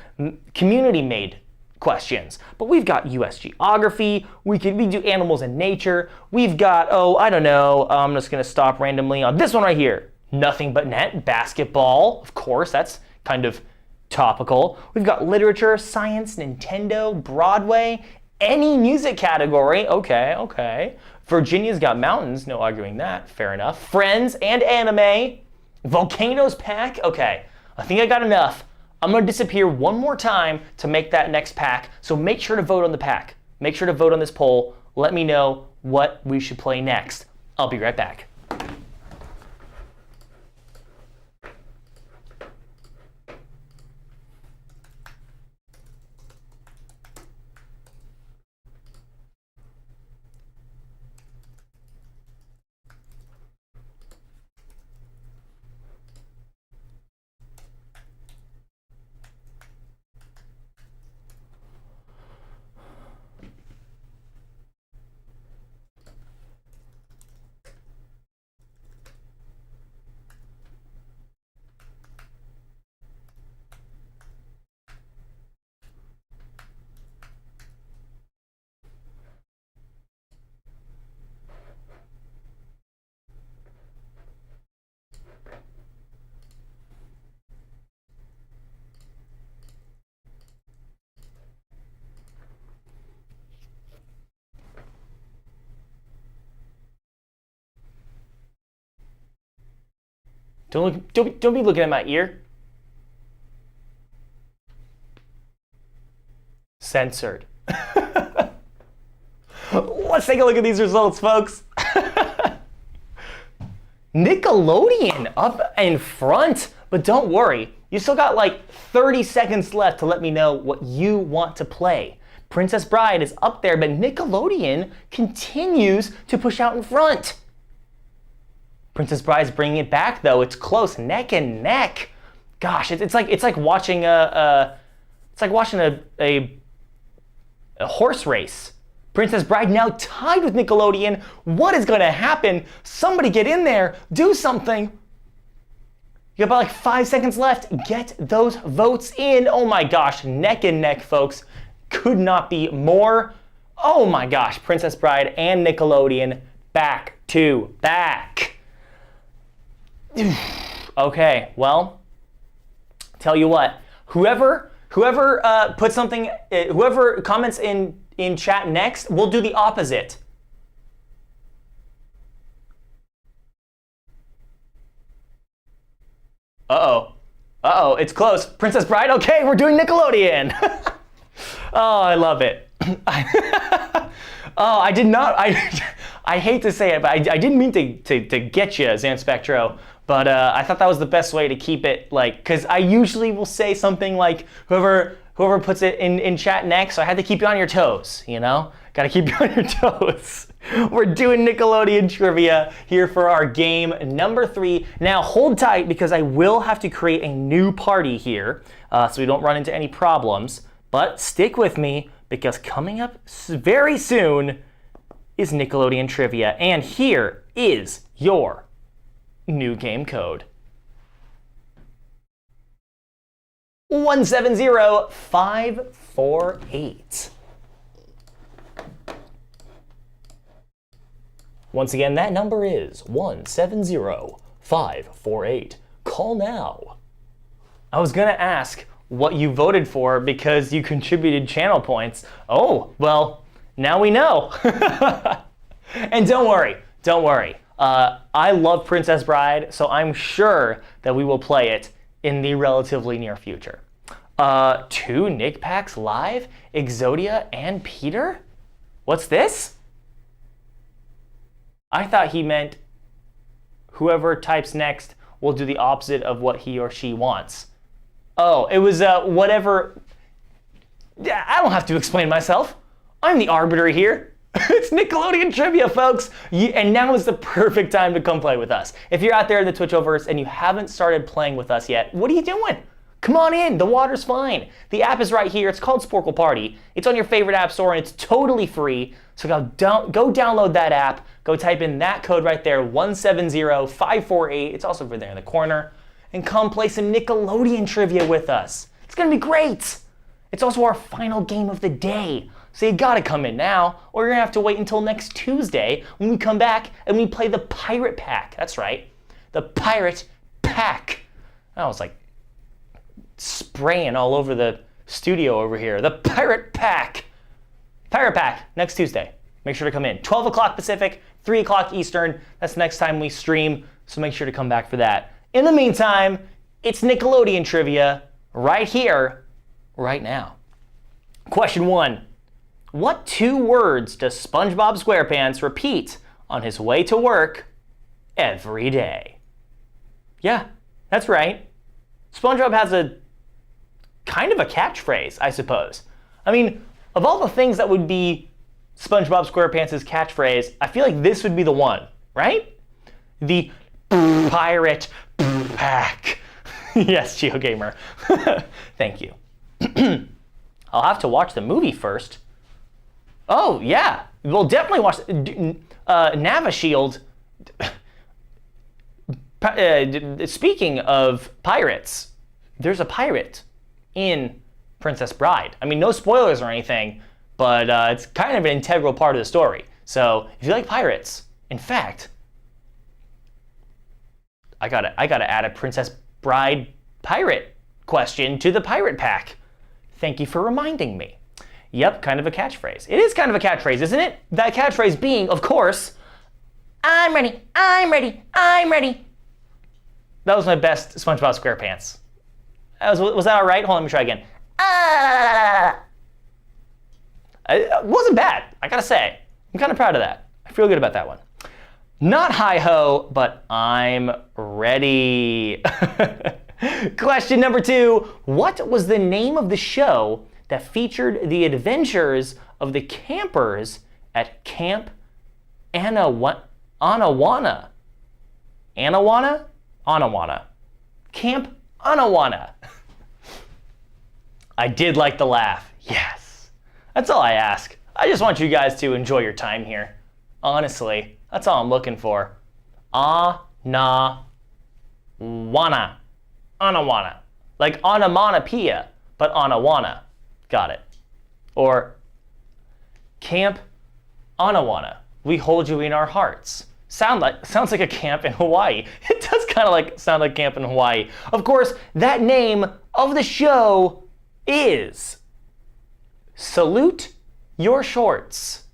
community-made questions. But we've got US geography. We do animals and nature. We've got, I don't know. I'm just gonna stop randomly on this one right here. Nothing but net, basketball. Of course, that's kind of topical. We've got literature, science, Nintendo, Broadway, any music category. Okay. Virginia's Got Mountains, no arguing that, fair enough. Friends and anime. Volcanoes pack, okay. I think I got enough. I'm gonna disappear one more time to make that next pack, so make sure to vote on the pack. Make sure to vote on this poll. Let me know what we should play next. I'll be right back. Don't be looking at my ear. Censored. Let's take a look at these results, folks. Nickelodeon up in front, but don't worry. You still got like 30 seconds left to let me know what you want to play. Princess Bride is up there, but Nickelodeon continues to push out in front. Princess Bride's bringing it back though. It's close, neck and neck. Gosh, it's like watching a horse race. Princess Bride now tied with Nickelodeon. What is going to happen? Somebody get in there, do something. You got about like 5 seconds left. Get those votes in. Oh my gosh, neck and neck, folks. Could not be more. Oh my gosh, Princess Bride and Nickelodeon back to back. Okay, well, tell you what, whoever puts something, whoever comments in chat next, we'll do the opposite. Uh-oh, it's close. Princess Bride, okay, we're doing Nickelodeon. Oh, I love it. Oh, I did not, I hate to say it, but I didn't mean to get you, Zan Spectro, but I thought that was the best way to keep it, like, because I usually will say something like, whoever puts it in chat next, so I had to keep you on your toes, you know? Gotta keep you on your toes. We're doing Nickelodeon trivia here for our game number 3. Now hold tight because I will have to create a new party here so we don't run into any problems. But stick with me because coming up very soon is Nickelodeon trivia. And here is your new game code. 170548. Once again, that number is 170548. Call now. I was gonna ask what you voted for because you contributed channel points. Oh, well, now we know. And don't worry. I love Princess Bride, so I'm sure that we will play it in the relatively near future. 2 Nick Packs live, Exodia and Peter? What's this? I thought he meant whoever types next will do the opposite of what he or she wants. Oh, it was whatever. I don't have to explain myself. I'm the arbiter here. It's Nickelodeon trivia, folks. And now is the perfect time to come play with us. If you're out there in the Twitchoverse and you haven't started playing with us yet, what are you doing? Come on in, the water's fine. The app is right here. It's called Sporcle Party. It's on your favorite app store and it's totally free. So go download that app. Go type in that code right there, 170548. It's also over there in the corner. And come play some Nickelodeon trivia with us. It's gonna be great. It's also our final game of the day. So you gotta come in now, or you're gonna have to wait until next Tuesday when we come back and we play the Pirate Pack. That's right, the Pirate Pack. I was like spraying all over the studio over here. The Pirate Pack. Pirate Pack, next Tuesday. Make sure to come in. 12 o'clock Pacific, 3 o'clock Eastern. That's the next time we stream, so make sure to come back for that. In the meantime, it's Nickelodeon trivia right here, right now. Question 1. What 2 words does Spongebob Squarepants repeat on his way to work every day? Yeah, that's right. SpongeBob has a kind of a catchphrase, I suppose. I mean, of all the things that would be SpongeBob SquarePants' catchphrase, I feel like this would be the one, right? The Pirate Pack. Yes, GeoGamer. Thank you. I'll have to watch the movie first. Oh, yeah. We'll definitely watch Navishield. Speaking of pirates, there's a pirate in Princess Bride. I mean, no spoilers or anything, but it's kind of an integral part of the story. So if you like pirates, in fact, I gotta add a Princess Bride pirate question to the Pirate Pack. Thank you for reminding me. Yep, kind of a catchphrase. It is kind of a catchphrase, isn't it? That catchphrase being, of course, I'm ready, I'm ready, I'm ready. That was my best SpongeBob SquarePants. Was that all right? Hold on, let me try again. It wasn't bad, I gotta say. I'm kind of proud of that. I feel good about that one. Not hi-ho, but I'm ready. Question number 2. What was the name of the show that featured the adventures of the campers at Camp Anawana? Camp Anawana. I did like the laugh. Yes. That's all I ask. I just want you guys to enjoy your time here. Honestly, that's all I'm looking for. Anawana. Anawana. Like onomatopoeia, but Anawana. Got it. Or Camp Anawana. We hold you in our hearts. Sounds like a camp in Hawaii. It does kind of sound like camp in Hawaii. Of course, that name of the show is Salute Your Shorts.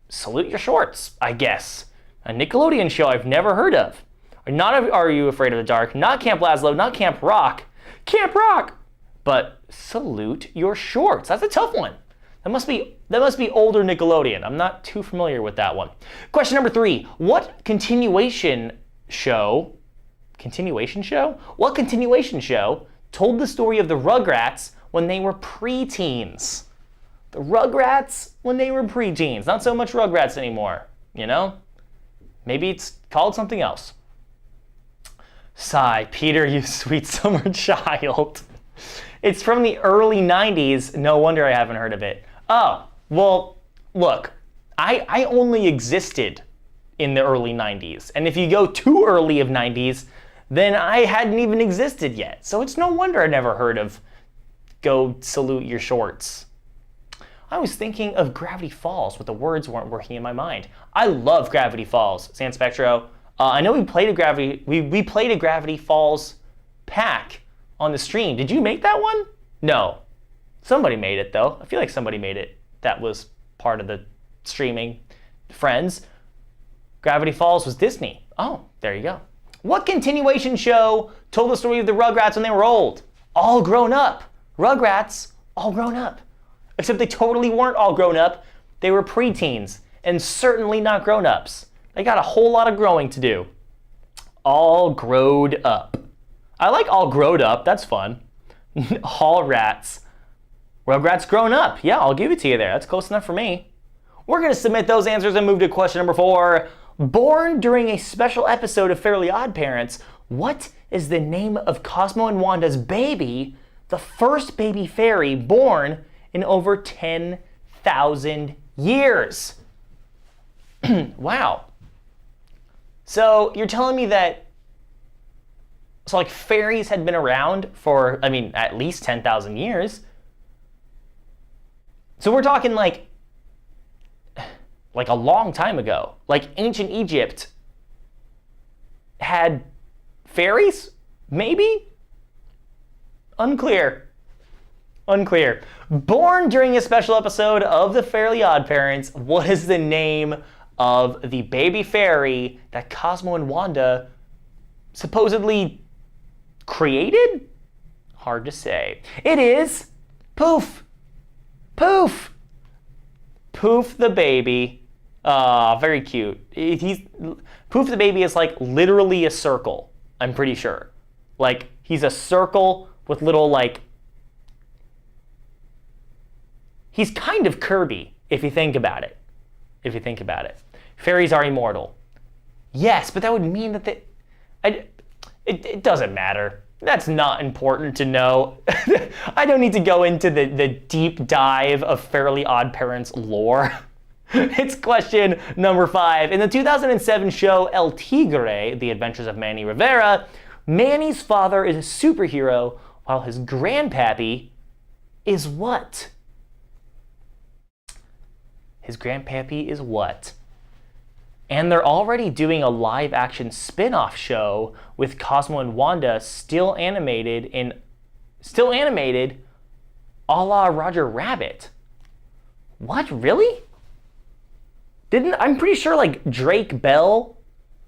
Salute Your Shorts, I guess. A Nickelodeon show I've never heard of. Not Are You Afraid of the Dark? Not Camp Lazlo, not Camp Rock. Camp Rock! But Salute Your Shorts. That's a tough one. That must be older Nickelodeon. I'm not too familiar with that one. Question number 3. What continuation show told the story of the Rugrats when they were preteens? The Rugrats when they were preteens. Not so much Rugrats anymore, you know? Maybe it's called something else. Sigh, Peter, you sweet summer child. It's from the early 90s. No wonder I haven't heard of it. Oh, well, look, I only existed in the early 90s. And if you go too early of 90s, then I hadn't even existed yet. So it's no wonder I never heard of Go Salute Your Shorts. I was thinking of Gravity Falls, but the words weren't working in my mind. I love Gravity Falls, San Spectro. I know we played a Gravity Falls pack on the stream. Did you make that one? No. Somebody made it, though. I feel like somebody made it. That was part of the streaming. Friends. Gravity Falls was Disney. Oh, there you go. What continuation show told the story of the Rugrats when they were old? All grown up. Rugrats, all grown up. Except they totally weren't all grown up. They were preteens, and certainly not grown-ups. They got a whole lot of growing to do. All growed up. I like all growed up. That's fun. All rats. Rugrats grown up. Yeah, I'll give it to you there. That's close enough for me. We're going to submit those answers and move to question number 4. Born during a special episode of Fairly Odd Parents, what is the name of Cosmo and Wanda's baby, the first baby fairy born in over 10,000 years? Wow. So you're telling me that fairies had been around for, at least 10,000 years. So we're talking like a long time ago. Like ancient Egypt had fairies? Maybe? Unclear. Born during a special episode of the Fairly Odd Parents, what is the name of the baby fairy that Cosmo and Wanda supposedly created? Hard to say. It is Poof. Poof the baby. Very cute. Poof the baby is literally a circle, I'm pretty sure. He's a circle with little he's kind of Kirby if you think about it. Fairies are immortal. Yes, but that would mean that it doesn't matter. That's not important to know. I don't need to go into the deep dive of Fairly Odd Parents lore. It's question number 5. In the 2007 show El Tigre, The Adventures of Manny Rivera, Manny's father is a superhero while his grandpappy is what? His grandpappy is what? And they're already doing a live-action spin-off show with Cosmo and Wanda still animated a la Roger Rabbit. What, really? I'm pretty sure Drake Bell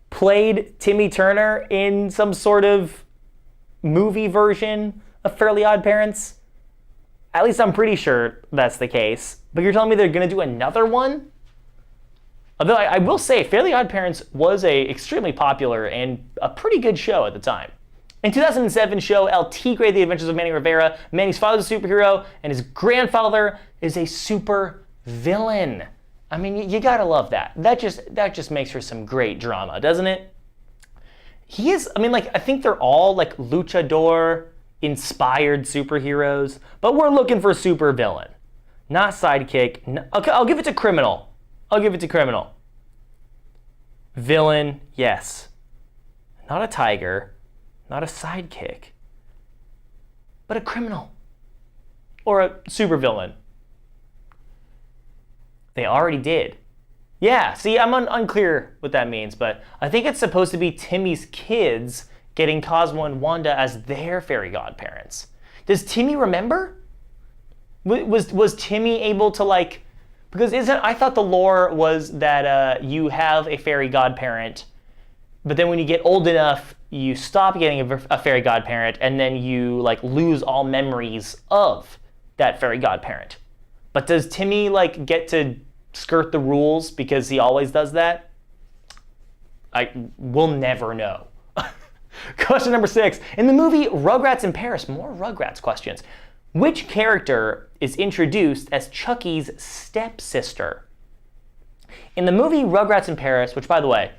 played Timmy Turner in some sort of movie version of Fairly Odd Parents? At least I'm pretty sure that's the case. But you're telling me they're going to do another one? Although I will say, Fairly Odd Parents was a extremely popular and a pretty good show at the time. In 2007 show El Tigre, The Adventures of Manny Rivera, Manny's father's a superhero and his grandfather is a super villain. I mean, you gotta love that. That just makes for some great drama, doesn't it? He is, I mean, like, I think they're all like luchador inspired superheroes, but we're looking for super villain, not sidekick. No, okay, I'll give it to criminal. Villain, yes. Not a tiger, not a sidekick, but a criminal or a supervillain. They already did. Yeah, see, I'm unclear what that means, but I think it's supposed to be Timmy's kids getting Cosmo and Wanda as their fairy godparents. Does Timmy remember? Was Timmy able to, like, because I thought the lore was that you have a fairy godparent, but then when you get old enough, you stop getting a fairy godparent, and then you like lose all memories of that fairy godparent. But does Timmy like get to skirt the rules because he always does that? We'll never know. Question number 6. In the movie Rugrats in Paris, more Rugrats questions. Which character is introduced as Chucky's stepsister? In the movie Rugrats in Paris, which by the way,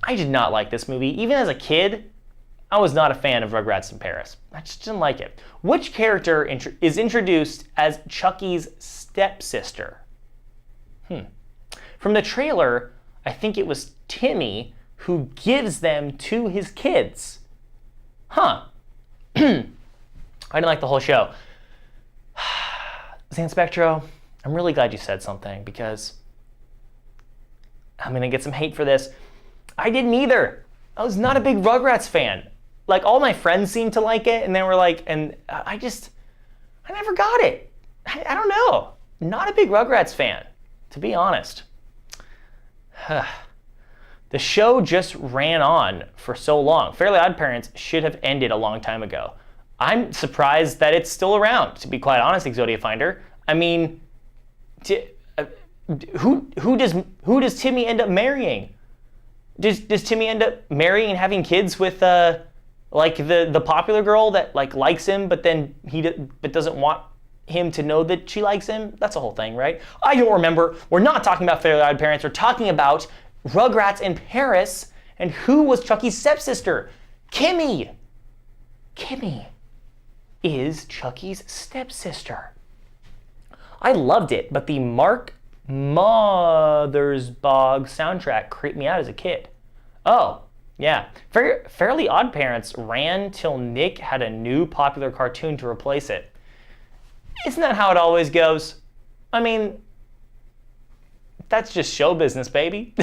I did not like this movie. Even as a kid, I was not a fan of Rugrats in Paris. I just didn't like it. Which character is introduced as Chucky's stepsister? From the trailer, I think it was Timmy who gives them to his kids. I didn't like the whole show. Zan Spectro, I'm really glad you said something because I'm going to get some hate for this. I didn't either. I was not a big Rugrats fan. Like, all my friends seemed to like it, and they were like, and I never got it. I don't know. Not a big Rugrats fan, to be honest. The show just ran on for so long. Fairly Odd Parents should have ended a long time ago. I'm surprised that it's still around, to be quite honest, Exodia Finder. I mean, who does Timmy end up marrying? Does Timmy end up marrying and having kids with like the popular girl that like likes him, but then but doesn't want him to know that she likes him? That's the whole thing, right? I don't remember. We're not talking about Fairly Odd Parents. We're talking about Rugrats in Paris. And who was Chucky's stepsister? Kimmy. Kimmy is Chucky's stepsister. I loved it, but the Mark Mothersbaugh soundtrack creeped me out as a kid. Oh, yeah. Fairly Odd Parents ran till Nick had a new popular cartoon to replace it. Isn't that how it always goes? I mean, that's just show business, baby.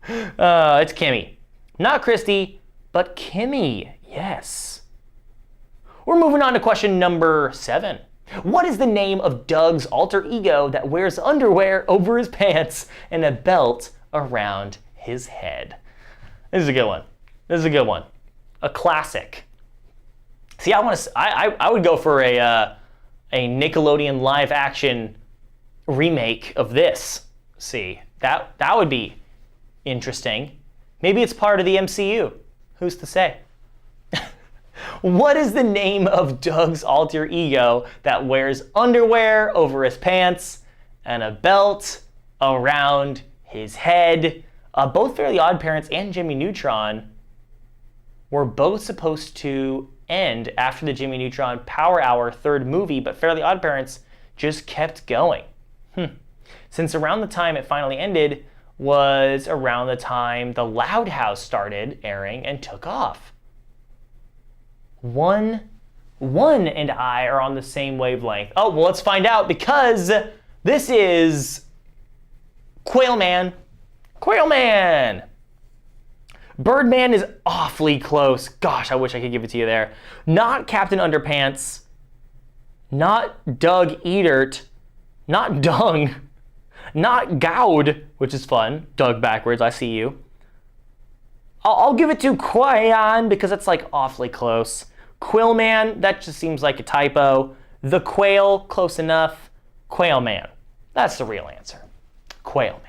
It's Kimmy. Not Christy, but Kimmy. Yes. We're moving on to question number 7. What is the name of Doug's alter ego that wears underwear over his pants and a belt around his head? This is a good one. A classic. See, I would go for a Nickelodeon live action remake of this. See, that would be interesting. Maybe it's part of the MCU. Who's to say? What is the name of Doug's alter ego that wears underwear over his pants and a belt around his head? Both Fairly Odd Parents and Jimmy Neutron were both supposed to end after the Jimmy Neutron Power Hour third movie, but Fairly Odd Parents just kept going. Since around the time it finally ended was around the time the Loud House started airing and took off. One and I are on the same wavelength. Oh, well, let's find out because this is Quailman. Birdman is awfully close. Gosh, I wish I could give it to you there. Not Captain Underpants. Not Doug Eatert. Not Dung. Not Gowd, which is fun. Doug backwards, I see you. I'll give it to Quayan because it's like awfully close. Quillman, that just seems like a typo. The Quail, close enough. Quailman, that's the real answer. Quailman.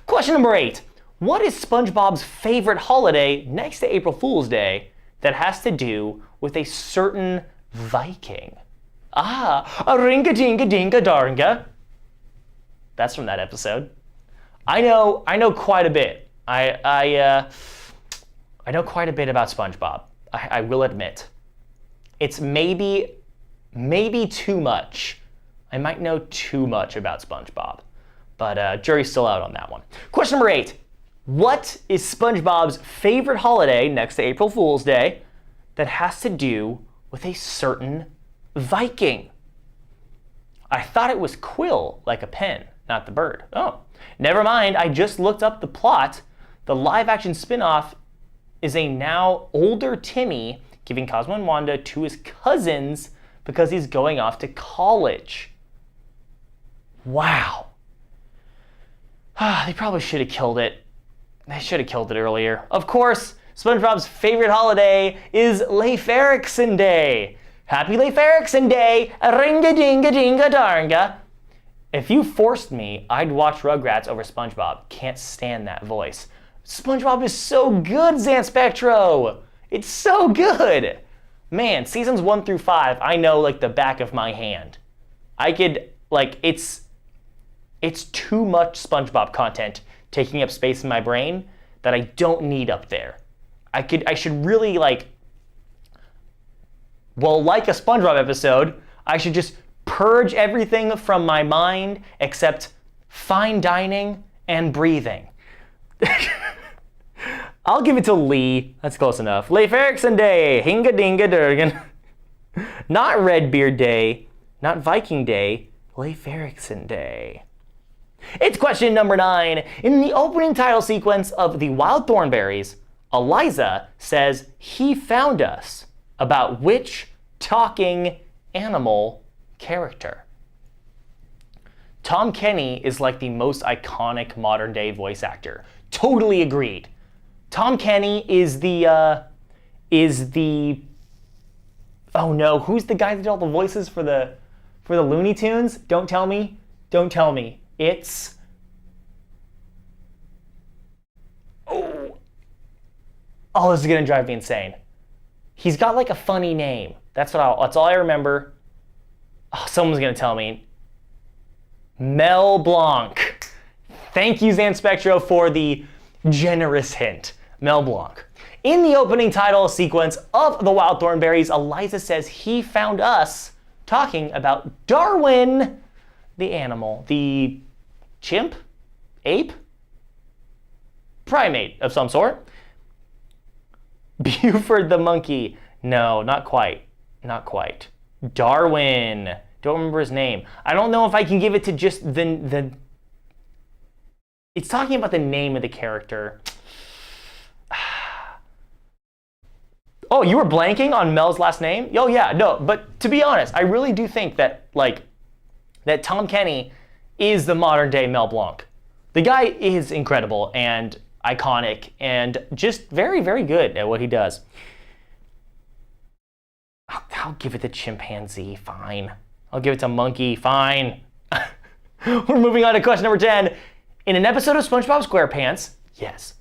Question number 8. What is SpongeBob's favorite holiday next to April Fool's Day that has to do with a certain Viking? A ringa-dinga-dinga-darnga. That's from that episode. I know quite a bit. I know quite a bit about SpongeBob. I will admit. It's maybe too much. I might know too much about SpongeBob, but jury's still out on that one. Question number 8. What is SpongeBob's favorite holiday next to April Fool's Day that has to do with a certain Viking? I thought it was Quill, like a pen, not the bird. Oh, never mind. I just looked up the plot. The live-action spin-off is a now older Timmy giving Cosmo and Wanda to his cousins because he's going off to college. Wow. They probably should have killed it. They should have killed it earlier. Of course, SpongeBob's favorite holiday is Leif Erikson Day. Happy Leif Erikson Day, ringa-dinga-dinga-darnga. If you forced me, I'd watch Rugrats over SpongeBob. Can't stand that voice. SpongeBob is so good, Zanspectro. It's so good. Man, seasons 1 through 5, I know like the back of my hand. I could, like, it's too much SpongeBob content taking up space in my brain that I don't need up there. I should really like a SpongeBob episode, I should just purge everything from my mind except fine dining and breathing. I'll give it to Lee. That's close enough. Leif Erikson Day, Hinga Dinga Durgan. Not Redbeard Day, not Viking Day, Leif Erikson Day. It's question number 9. In the opening title sequence of The Wild Thornberrys, Eliza says he found us about which talking animal character? Tom Kenny is like the most iconic modern day voice actor. Totally agreed. Tom Kenny is the oh no, who's the guy that did all the voices for the Looney Tunes? Don't tell me. It's oh, this is gonna drive me insane. He's got like a funny name. That's all I remember. Oh, someone's gonna tell me. Mel Blanc. Thank you, Zanspectro, for the generous hint. Mel Blanc. In the opening title sequence of The Wild Thornberrys, Eliza says he found us talking about Darwin, the animal, the chimp, ape, primate of some sort. Buford the monkey. No, not quite. Darwin. Don't remember his name. I don't know if I can give it to just the it's talking about the name of the character. Oh, you were blanking on Mel's last name? Oh yeah, no, but to be honest, I really do think that that Tom Kenny is the modern day Mel Blanc. The guy is incredible and iconic and just very, very good at what he does. I'll give it to chimpanzee, fine. I'll give it to monkey, fine. We're moving on to question number 10. In an episode of SpongeBob SquarePants, yes,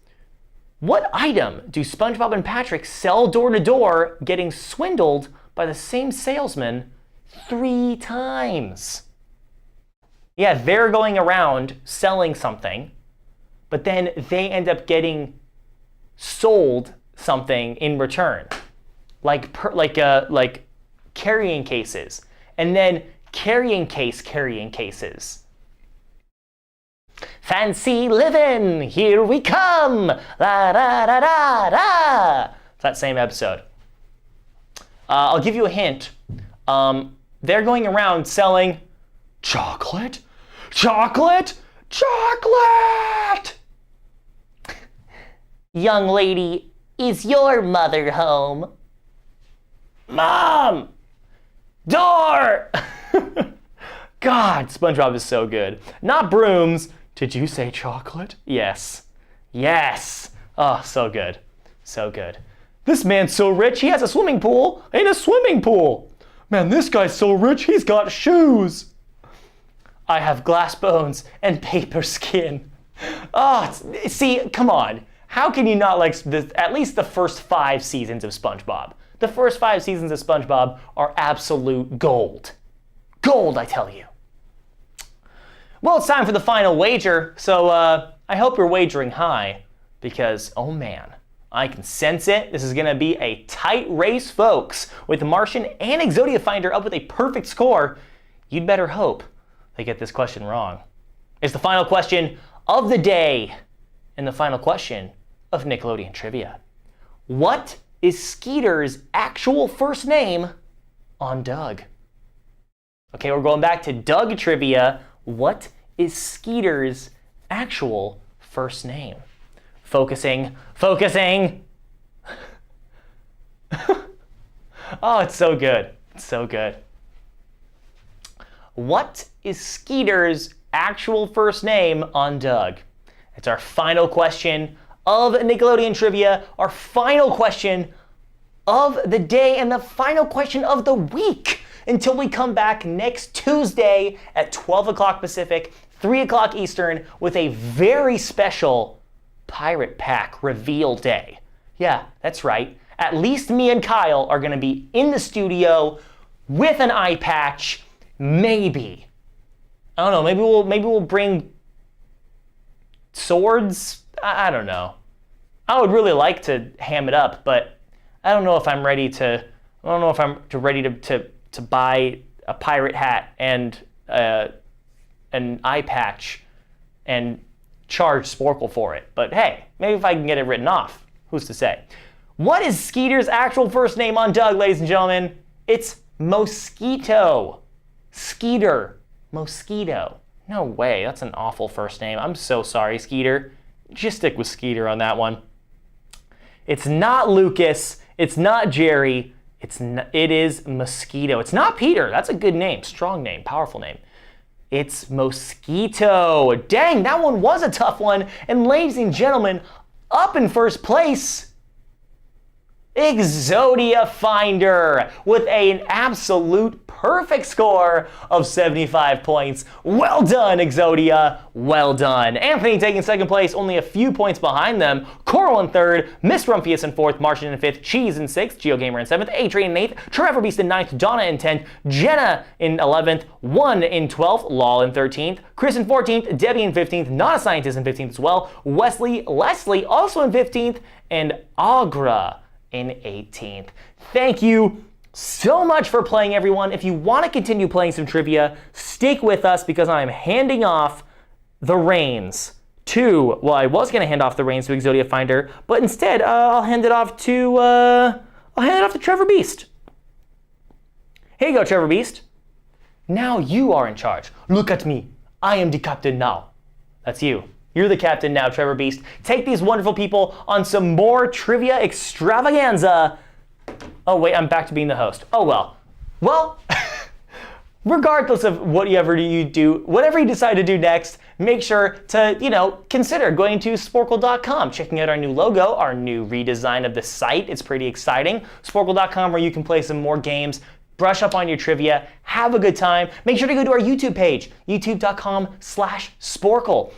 what item do SpongeBob and Patrick sell door to door, getting swindled by the same salesman 3 times? Yeah, they're going around selling something, but then they end up getting sold something in return, like carrying cases, and then carrying cases. Fancy living, here we come, la da da da da. It's that same episode. I'll give you a hint. They're going around selling chocolate. Young lady, is your mother home? Mom! Door! God, SpongeBob is so good. Not brooms. Did you say chocolate? Yes. Oh, so good. So good. This man's so rich, he has a swimming pool in a swimming pool. Man, this guy's so rich, he's got shoes. I have glass bones and paper skin. Oh, see, come on. How can you not like at least the first 5 seasons of SpongeBob? The first 5 seasons of SpongeBob are absolute gold. Gold, I tell you. Well, it's time for the final wager, so I hope you're wagering high, because, oh man, I can sense it. This is going to be a tight race, folks. With Martian and Exodia Finder up with a perfect score, you'd better hope they get this question wrong. It's the final question of the day and the final question of Nickelodeon Trivia. What is Skeeter's actual first name on Doug? Okay, we're going back to Doug Trivia. What is Skeeter's actual first name? Focusing. Oh, it's so good. It's so good. What is Skeeter's actual first name on Doug? It's our final question of Nickelodeon Trivia, our final question of the day, and the final question of the week, until we come back next Tuesday at 12 o'clock Pacific, 3 o'clock Eastern, with a very special Pirate Pack reveal day. Yeah, that's right. At least me and Kyle are going to be in the studio with an eye patch. Maybe. I don't know. Maybe we'll bring swords. I don't know. I would really like to ham it up, but I don't know if I'm ready to. I don't know if I'm ready to buy a pirate hat and an eye patch and charge Sporcle for it. But hey, maybe if I can get it written off, who's to say? What is Skeeter's actual first name on Doug, ladies and gentlemen? It's Mosquito. Skeeter. Mosquito. No way, that's an awful first name. I'm so sorry, Skeeter. Just stick with Skeeter on that one. It's not Lucas. It's not Jerry. It is Mosquito. It's not Peter. That's a good name. Strong name. Powerful name. It's Mosquito. Dang, that one was a tough one. And ladies and gentlemen, up in first place, Exodia Finder with an absolute perfect score of 75 points. Well done, Exodia. Well done. Anthony taking second place, only a few points behind them. Coral in third, Miss Rumphius in fourth, Martian in fifth, Cheese in sixth, GeoGamer in seventh, Adrian in eighth, Trevor Beast in ninth, Donna in 10th, Jenna in 11th, One in 12th, Lol in 13th, Chris in 14th, Debbie in 15th, Not a Scientist in 15th as well, Leslie also in 15th, and Agra in 18th. Thank you so much for playing, everyone. If you want to continue playing some trivia, stick with us because I'm handing off the reins to, well, I was going to hand off the reins to Exodia Finder, but instead I'll hand it off to Trevor Beast. Here you go, Trevor Beast. Now you are in charge. Look at me. I am the captain now. That's you. You're the captain now, Trevor Beast. Take these wonderful people on some more trivia extravaganza. Oh, wait, I'm back to being the host. Oh, well. Well, regardless of whatever you do, whatever you decide to do next, make sure to, consider going to Sporcle.com, checking out our new logo, our new redesign of the site. It's pretty exciting. Sporcle.com, where you can play some more games, brush up on your trivia, have a good time. Make sure to go to our YouTube page, youtube.com/Sporcle.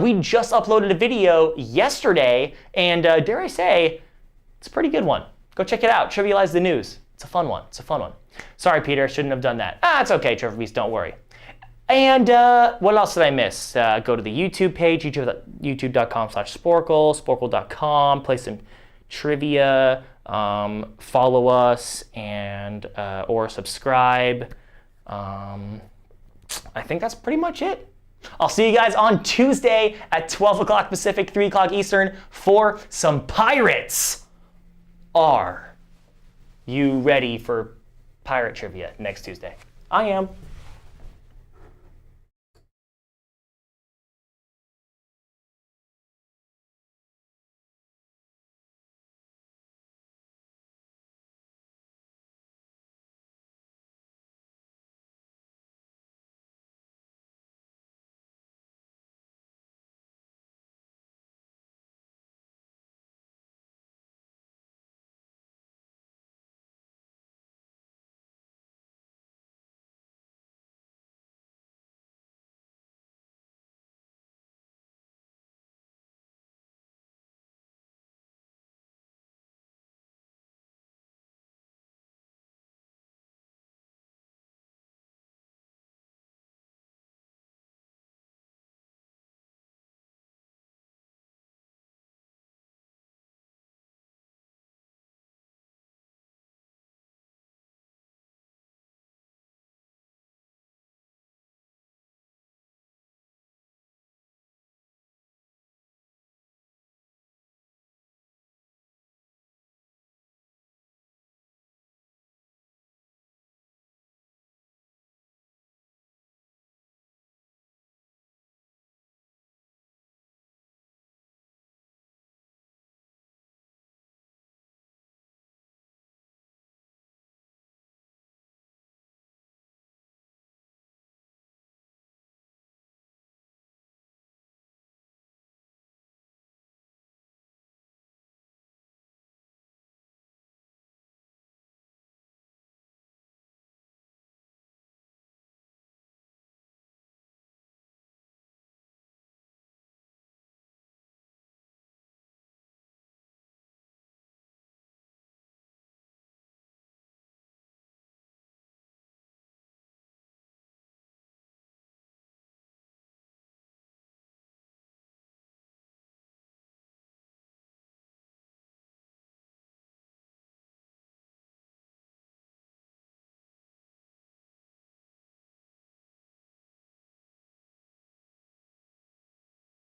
We just uploaded a video yesterday, and dare I say, it's a pretty good one. Go check it out. Trivialize the news. It's a fun one. It's a fun one. Sorry, Peter. I shouldn't have done that. It's okay, Trevor Beast. Don't worry. And what else did I miss? Go to the YouTube page, youtube.com/Sporcle, Sporcle.com. Play some trivia. Follow us and or subscribe. I think that's pretty much it. I'll see you guys on Tuesday at 12 o'clock Pacific, 3 o'clock Eastern for some pirates. Are you ready for pirate trivia next Tuesday? I am.